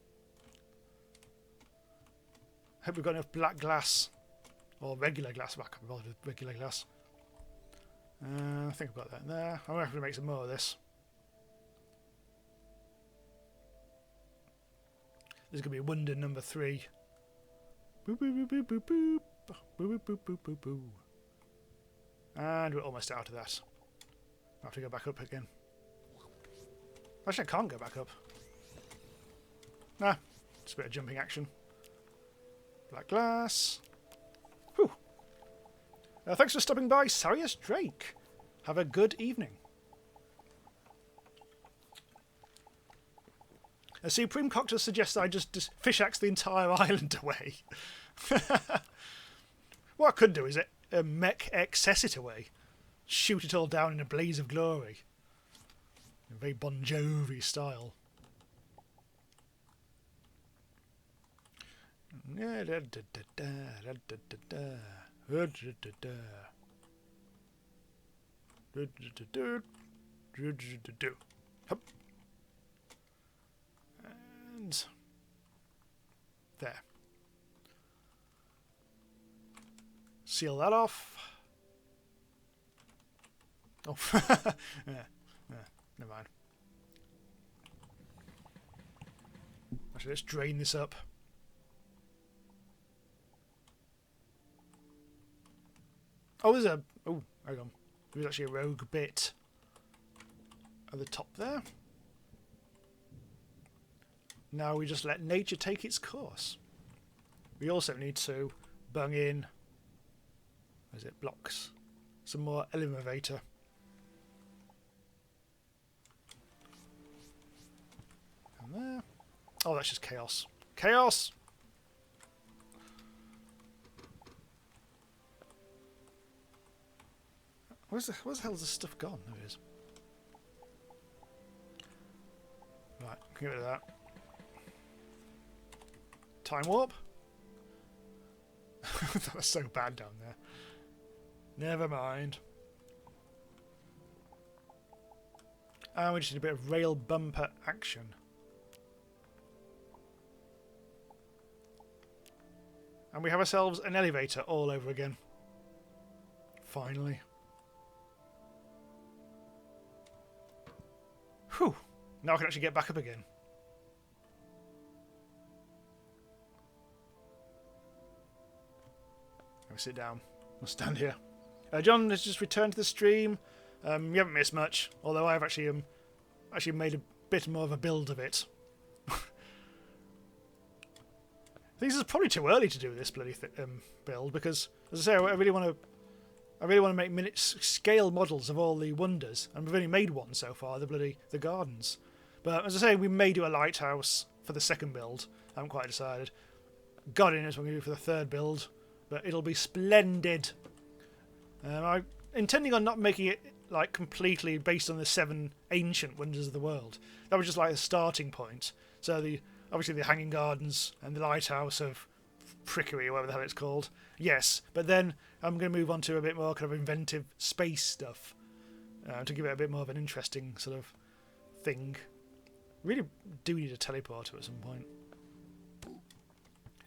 Hope we've got enough black glass. Or regular glass. Well, I can't be bothered with regular glass. I think I've got that in there. I'm going to have to make some more of this. This is going to be wonder number 3. Boop, boop, boop, boop, boop, boop. Boop, boop, boop, boop, boop, boop. And we're almost out of that. I have to go back up again. Actually, I can't go back up. Nah, just a bit of jumping action. Black glass. Whew. Thanks for stopping by, Sarius Drake. Have a good evening. A Supreme Coctus suggests I just fish axe the entire island away. What I could do is mech excess it away. Shoot it all down in a blaze of glory. In a very Bon Jovi style. Hup. And there. Seal that off. Oh, yeah, never mind. Actually, let's drain this up. Oh, there's a... Oh, hang on. There's actually a rogue bit at the top there. Now we just let nature take its course. We also need to bung in... What is it? Blocks. Some more elevator. And there. Oh, that's just chaos. Chaos! Where's the hell is this stuff gone? There it is. Right, get rid of that. Time warp? That was so bad down there. Never mind. And we just need a bit of rail bumper action. And we have ourselves an elevator all over again. Finally. Whew. Now I can actually get back up again. I'll sit down. I'll stand here. John has just returned to the stream. You haven't missed much, although I've actually made a bit more of a build of it. I think this is probably too early to do this bloody build because, as I say, I really want to make minute scale models of all the wonders, and we've only made one so far, the gardens. But as I say, we may do a lighthouse for the second build. I haven't quite decided. God knows what I'm going to do for the third build, but it'll be splendid. I'm intending on not making it like completely based on the 7 ancient wonders of the world. That was just like a starting point. So obviously the hanging gardens and the lighthouse of Prickery, or whatever the hell it's called. Yes, but then I'm going to move on to a bit more kind of inventive space stuff to give it a bit more of an interesting sort of thing. Really do need a teleporter at some point.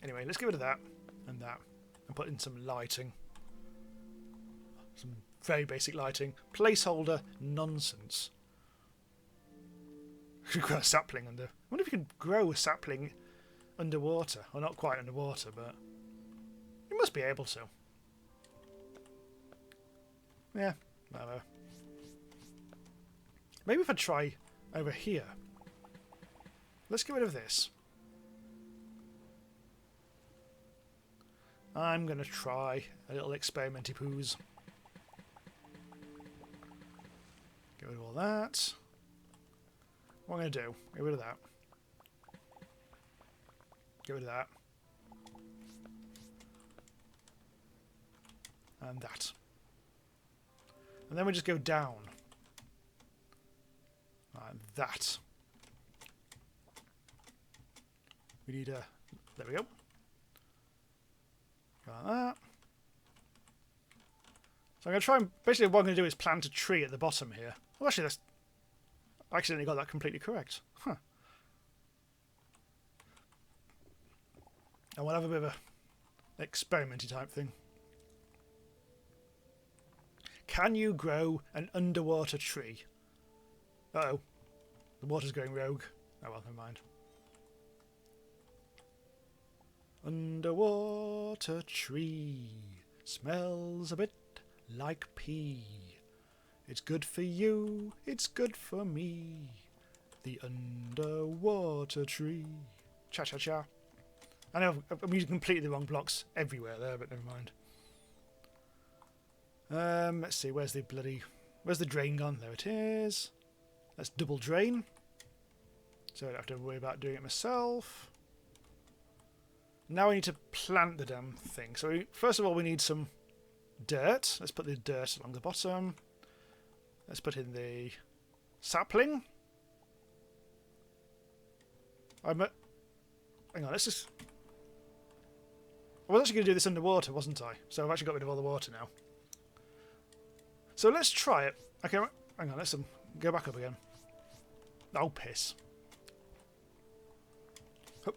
Anyway, let's get rid of that and put in some lighting. Some very basic lighting. Placeholder nonsense. Could grow a sapling under. I wonder if you can grow a sapling underwater. Well, not quite underwater, but you must be able to. Yeah, whatever. Maybe if I try over here. Let's get rid of this. I'm going to try a little experimenty poos. Get rid of all that. What am I going to do? Get rid of that. Get rid of that. And that. And then we just go down. Like that. We need a... There we go. Like that. So I'm going to try and... Basically what I'm going to do is plant a tree at the bottom here. Well, actually, that's... I accidentally got that completely correct. Huh. And we'll have a bit of a experimenty type thing. Can you grow an underwater tree? Uh-oh. The water's going rogue. Oh well, never mind. Underwater tree smells a bit like pee. It's good for you, it's good for me. The underwater tree. Cha-cha-cha. I know I'm using completely the wrong blocks everywhere there, but never mind. Let's see, where's the drain gone? There it is. Let's double drain. So I don't have to worry about doing it myself. Now we need to plant the damn thing. So first of all we need some dirt. Let's put the dirt along the bottom. Let's put in the sapling. Hang on, let's just... I was actually going to do this underwater, wasn't I? So I've actually got rid of all the water now. So let's try it. Okay, hang on, let's go back up again. Oh, piss. Oh.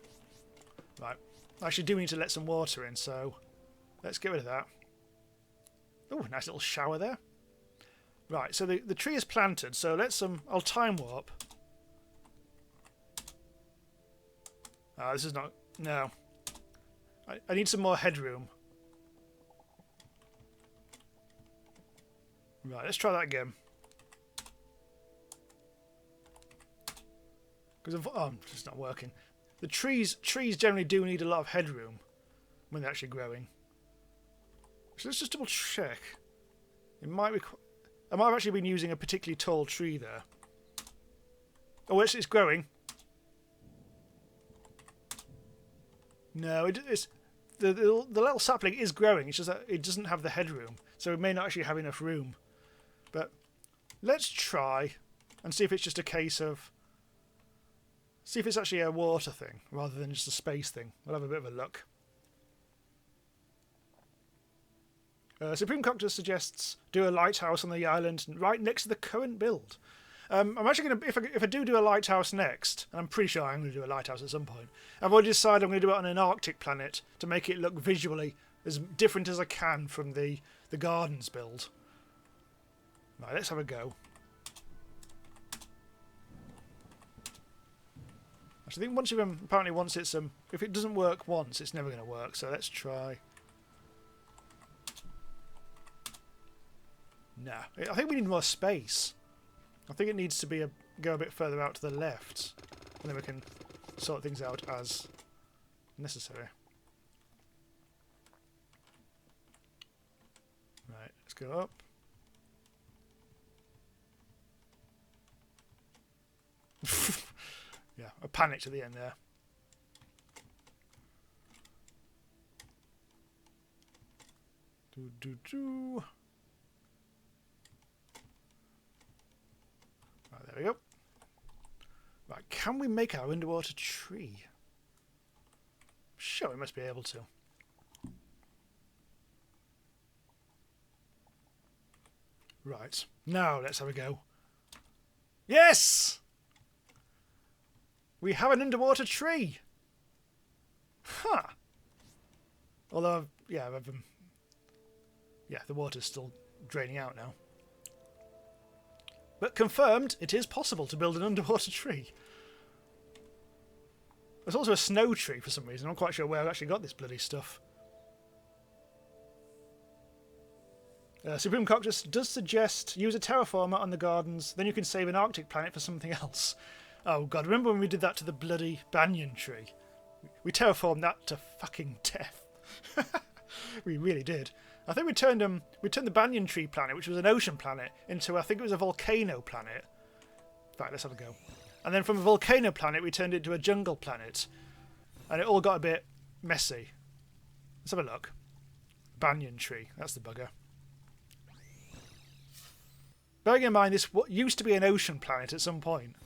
Right. I actually do need to let some water in, so let's get rid of that. Oh, nice little shower there. Right, so the tree is planted, so let's I'll time warp. This is not... No. I need some more headroom. Right, let's try that again. Because it's not working. The trees generally do need a lot of headroom when they're actually growing. So let's just double check. It might be... I might have actually been using a particularly tall tree there. Oh, it's growing. No, it's the little sapling is growing. It's just that it doesn't have the headroom, so it may not actually have enough room. But let's try and see if it's just a case of... See if it's actually a water thing rather than just a space thing. We'll have a bit of a look. Supreme Coctus suggests do a lighthouse on the island right next to the current build. I'm actually going to, if I do a lighthouse next, and I'm pretty sure I'm going to do a lighthouse at some point, I've already decided I'm going to do it on an Arctic planet to make it look visually as different as I can from the gardens build. Right, let's have a go. Actually, I think once you've apparently once it's if it doesn't work once, it's never going to work. So let's try. Nah, I think we need more space. I think it needs to be go a bit further out to the left, and then we can sort things out as necessary. Right, let's go up. Yeah, I panicked at the end there. Right, there we go. Right, can we make our underwater tree? Sure, we must be able to. Right, now let's have a go. Yes! We have an underwater tree! Huh! Although, yeah, the water's still draining out now. But confirmed, it is possible to build an underwater tree. There's also a snow tree for some reason. I'm not quite sure where I've actually got this bloody stuff. Supreme Coctus does suggest use a terraformer on the gardens, then you can save an Arctic planet for something else. Oh god, remember when we did that to the bloody banyan tree? We terraformed that to fucking death. We really did. I think we turned the banyan tree planet, which was an ocean planet, into, I think it was a volcano planet. In fact, let's have a go. And then from a volcano planet, we turned it into a jungle planet. And it all got a bit messy. Let's have a look. Banyan tree, that's the bugger. Bearing in mind, this used to be an ocean planet at some point.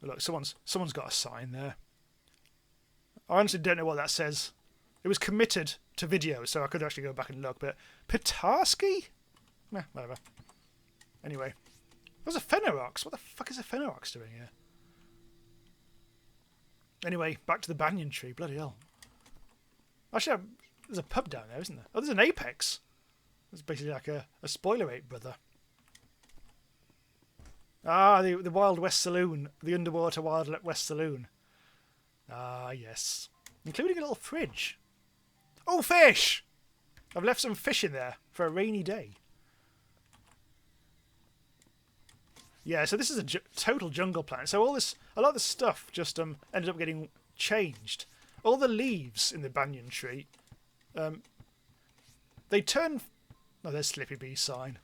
Look, someone's got a sign there. I honestly don't know what that says. It was committed to video, so I could actually go back and look, but... Pitarsky? Meh, whatever. Anyway. There's a Fenorox. What the fuck is a Fenorox doing here? Anyway, back to the banyan tree. Bloody hell. Actually, there's a pub down there, isn't there? Oh, there's an Apex. It's basically like a Spoiler 8 brother. Ah, the Wild West Saloon. The underwater Wild West Saloon. Ah, yes. Including a little fridge. Oh, fish! I've left some fish in there for a rainy day. Yeah, so this is a total jungle planet. So a lot of the stuff just ended up getting changed. All the leaves in the banyan tree, they turn... Oh, there's Slippy Bee's sign.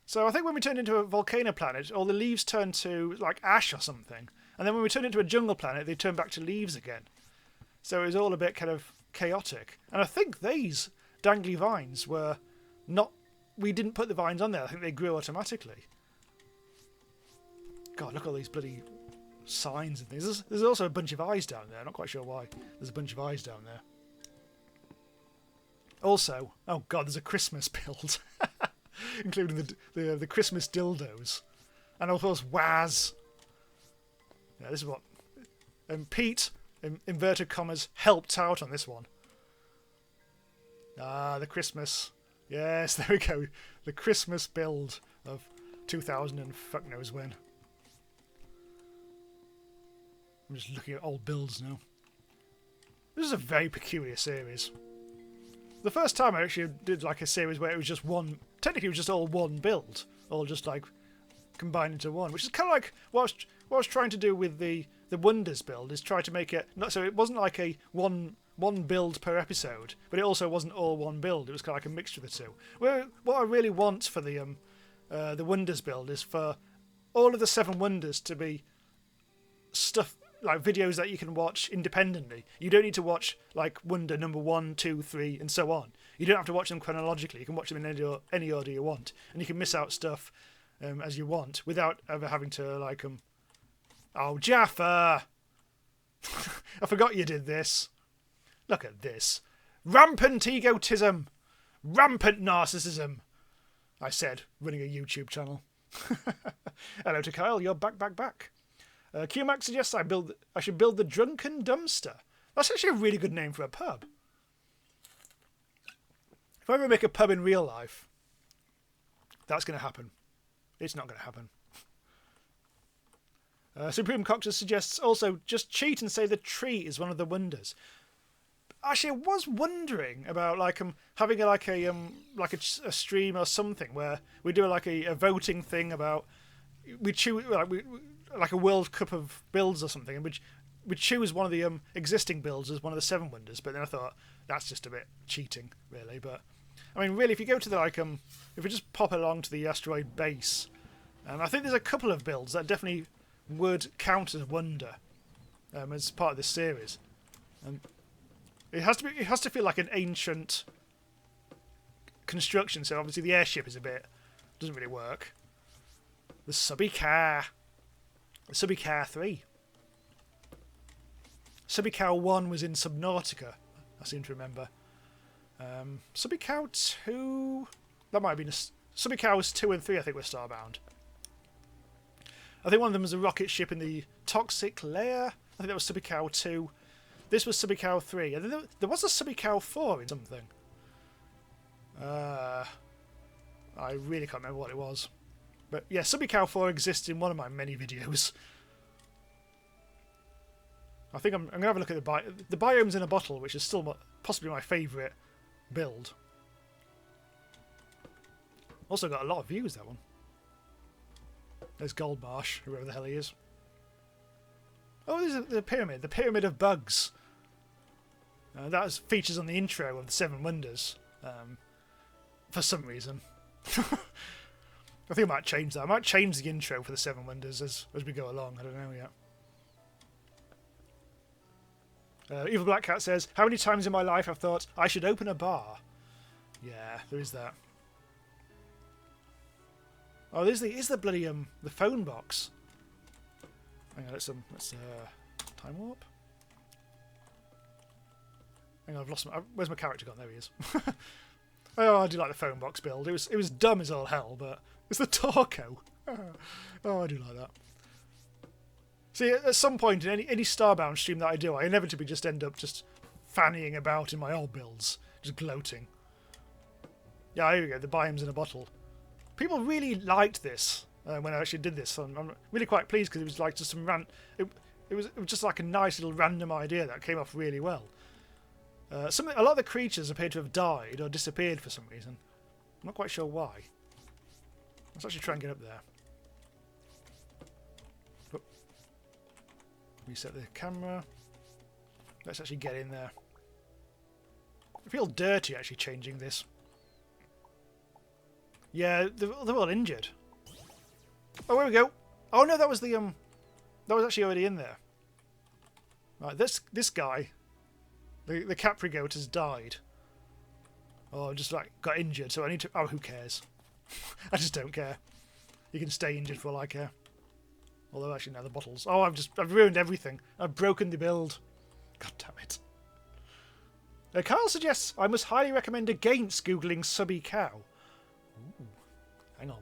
So I think when we turned into a volcano planet, all the leaves turned to like ash or something. And then when we turned into a jungle planet, they turned back to leaves again. So it was all a bit kind of chaotic. And I think these dangly vines were not... We didn't put the vines on there. I think they grew automatically. God, look at all these bloody signs and things. There's also a bunch of eyes down there. I'm not quite sure why. There's a bunch of eyes down there. Also, oh god, there's a Christmas build. Including the Christmas dildos. And of course, Waz. Yeah, this is what... Pete, in inverted commas, helped out on this one. Ah, the Christmas. Yes, there we go. The Christmas build of 2000 and fuck knows when. I'm just looking at old builds now. This is a very peculiar series. The first time I actually did like a series where it was just one... Technically it was just all one build. All just like combined into one. Which is kind of like what I was trying to do with the Wonders build. Is try to make it... So it wasn't like a one build per episode. But it also wasn't all one build. It was kind of like a mixture of the two. Well, what I really want for the Wonders build is for all of the 7 Wonders to be stuff... like videos that you can watch independently. You don't need to watch like Wonder number 1, 2, 3 and so on. You don't have to watch them chronologically. You can watch them in any order you want, and you can miss out stuff as you want without ever having to like them. Oh, Jaffa! I forgot you did this. Look at this. Rampant egotism. Rampant narcissism. I said, running a YouTube channel. Hello to Kyle, you're back. QMax suggests I should build the Drunken Dumpster. That's actually a really good name for a pub. If I ever make a pub in real life, that's going to happen. It's not going to happen. Supreme Coctus suggests also just cheat and say the tree is one of the wonders. Actually, I was wondering about like having a stream or something where we do like a voting thing about we choose like a World Cup of builds or something, and we choose one of the existing builds as one of the Seven Wonders. But then I thought that's just a bit cheating, really. But I mean, really, if you go to the if we just pop along to the asteroid base, I think there's a couple of builds that definitely would count as wonder as part of this series. It has to feel like an ancient construction. So obviously the airship doesn't really work. The subby car 3. Subby Cow 1 was in Subnautica, I seem to remember. Subby Cow 2, that might have been Subby Cows 2 and 3. I think were Starbound. I think one of them was a rocket ship in the toxic layer. I think that was Subby Cow 2. This was Subby Cow 3. And then there was a Subby Cow 4 in something. I really can't remember what it was. But yeah, Subby Cow 4 exists in one of my many videos. I think I'm going to have a look at the biomes in a bottle, which is still possibly my favourite build. Also got a lot of views, that one. There's Goldmarsh, whoever the hell he is. Oh, there's the pyramid. The Pyramid of Bugs. That features on the intro of the Seven Wonders. For some reason. I think I might change that. I might change the intro for the Seven Wonders as we go along. I don't know yet. Evil Black Cat says, how many times in my life I've thought I should open a bar? Yeah, there is that. Oh, there's the bloody the phone box. Hang on, let's time warp. Hang on, I've lost my. Where's my character gone? There he is. Oh, I do like the phone box build. It was dumb as all hell, but it's the Torco. Oh, I do like that. See, at some point in any Starbound stream that I do, I inevitably just end up just fannying about in my old builds, just gloating. Yeah, here we go. The biomes in a bottle. People really liked this when I actually did this. I'm really quite pleased because it was like just some it was just like a nice little random idea that came off really well. A lot of the creatures appear to have died or disappeared for some reason. I'm not quite sure why. Let's actually try and get up there. Oh. Reset the camera. Let's actually get in there. I feel dirty actually changing this. Yeah, they're all injured. Oh, here we go. Oh no, that was the that was actually already in there. Right, this guy, the Capri goat has died. Oh, just like got injured, so I need to. Oh, who cares? I just don't care. You can stay injured for all I care. Although actually now the bottles. Oh, I've ruined everything. I've broken the build. God damn it. Kyle suggests I must highly recommend against googling Subby Cow. Ooh, hang on.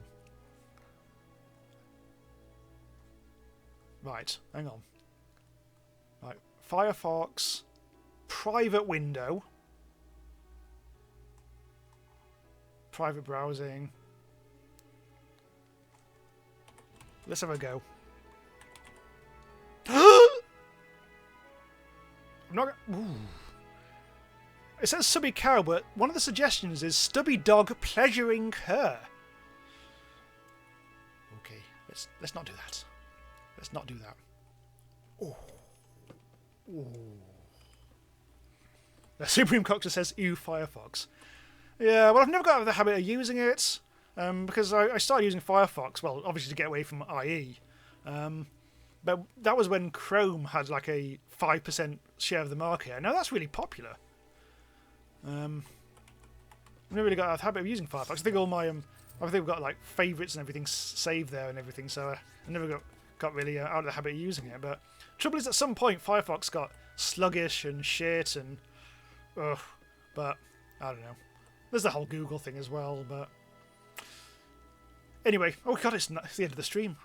Right, hang on. Right, Firefox, private window, private browsing. Let's have a go. I'm not. Ooh. It says Subby Cow, but one of the suggestions is Stubby Dog pleasuring her. Okay, let's not do that. Let's not do that. Oh. Oh. The Supreme Coctor says, ew, Firefox. Yeah, well, I've never got out of the habit of using it, because I started using Firefox, well, obviously to get away from IE. But that was when Chrome had like a 5% share of the market. Now that's really popular. never really got out of the habit of using Firefox. I think all my I think we've got like favourites and everything saved there and everything, so I never got really out of the habit of using it. But trouble is, at some point Firefox got sluggish and shit and ugh. But I don't know. There's the whole Google thing as well. But anyway, oh god, it's the end of the stream.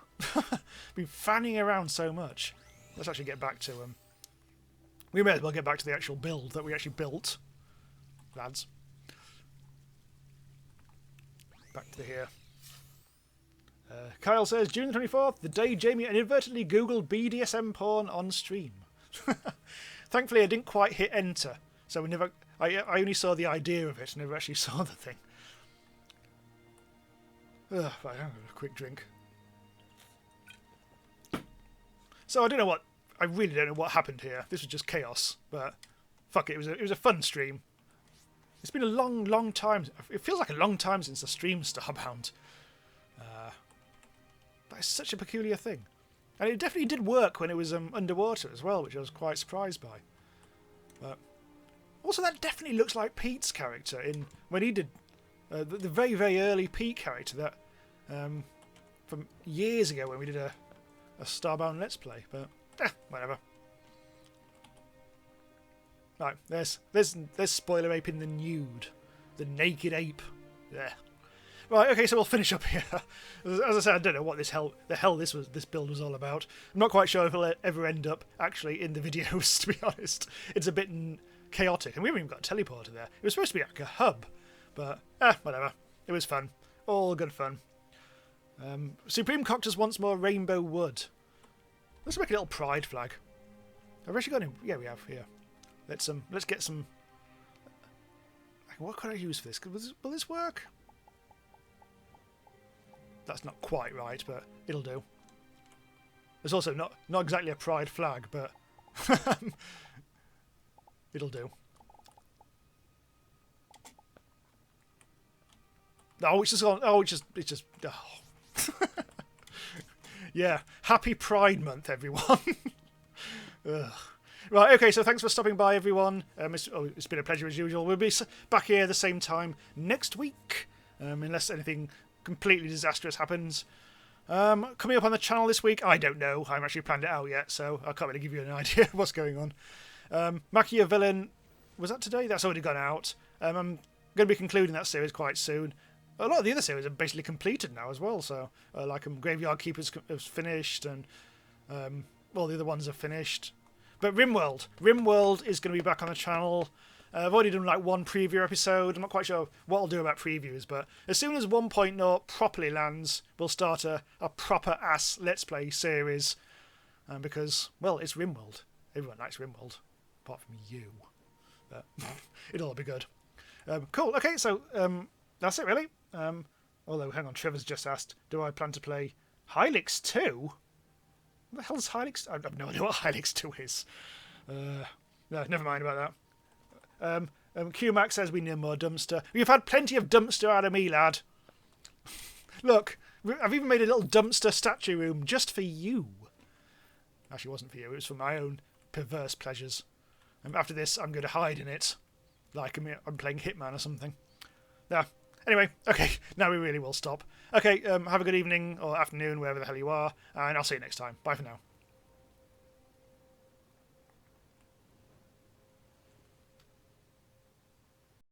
Been fanning around so much. Let's actually get back to we may as well get back to the actual build that we actually built, lads. Back to here. Kyle says, June 24th, the day Jamie inadvertently googled BDSM porn on stream. Thankfully, I didn't quite hit enter, so I only saw the idea of it, never actually saw the thing. Right, I'm going to have a quick drink. So I really don't know what happened here. This was just chaos, but fuck it, it was a fun stream. It's been a long time. It feels like a long time since I streamed Starbound. That is such a peculiar thing. And it definitely did work when it was underwater as well, which I was quite surprised by. But also, that definitely looks like Pete's character when he did the very, very early Pete character that from years ago when we did a Starbound Let's Play. But whatever. Right, there's spoiler ape in the nude, the naked ape. Yeah. Right, okay, so we'll finish up here. As I said, I don't know what the hell this build was all about. I'm not quite sure if it'll ever end up actually in the videos, to be honest. It's a bit chaotic, and we haven't even got a teleporter there. It was supposed to be like a hub, but whatever. It was fun, all good fun. Supreme Coctus wants more rainbow wood. Let's make a little pride flag. I've actually got him. Yeah, we have here. Let's get some. What could I use for this? Will this work? That's not quite right, but it'll do. It's also not exactly a pride flag, but it'll do. Oh, it's just on. Oh, it's just. Oh. Yeah, happy Pride Month, everyone. Ugh. Right, okay, so thanks for stopping by, everyone. It's been a pleasure as usual. We'll be back here at the same time next week, unless anything completely disastrous happens. Coming up on the channel this week, I don't know. I haven't actually planned it out yet, so I can't really give you an idea of what's going on. Machiavellian, was that today? That's already gone out. I'm going to be concluding that series quite soon. A lot of the other series are basically completed now as well, so Graveyard Keepers is finished, and all the other ones are finished. But RimWorld is going to be back on the channel. I've already done like one preview episode. I'm not quite sure what I'll do about previews, but as soon as 1.0 properly lands, we'll start a proper ass Let's Play series. Because, well, it's RimWorld. Everyone likes RimWorld, apart from you. But it'll all be good. Cool. Okay, so that's it really. Although, hang on, Trevor's just asked, do I plan to play Hylix 2? What the hell is Hylix? I have no idea what Hylix 2 is. No, never mind about that. QMax says we need more dumpster. You've had plenty of dumpster out of me, lad. Look, I've even made a little dumpster statue room just for you. Actually, it wasn't for you. It was for my own perverse pleasures. After this, I'm going to hide in it. Like I'm playing Hitman or something. Yeah. Anyway, okay, now we really will stop. Okay, have a good evening or afternoon, wherever the hell you are, and I'll see you next time. Bye for now.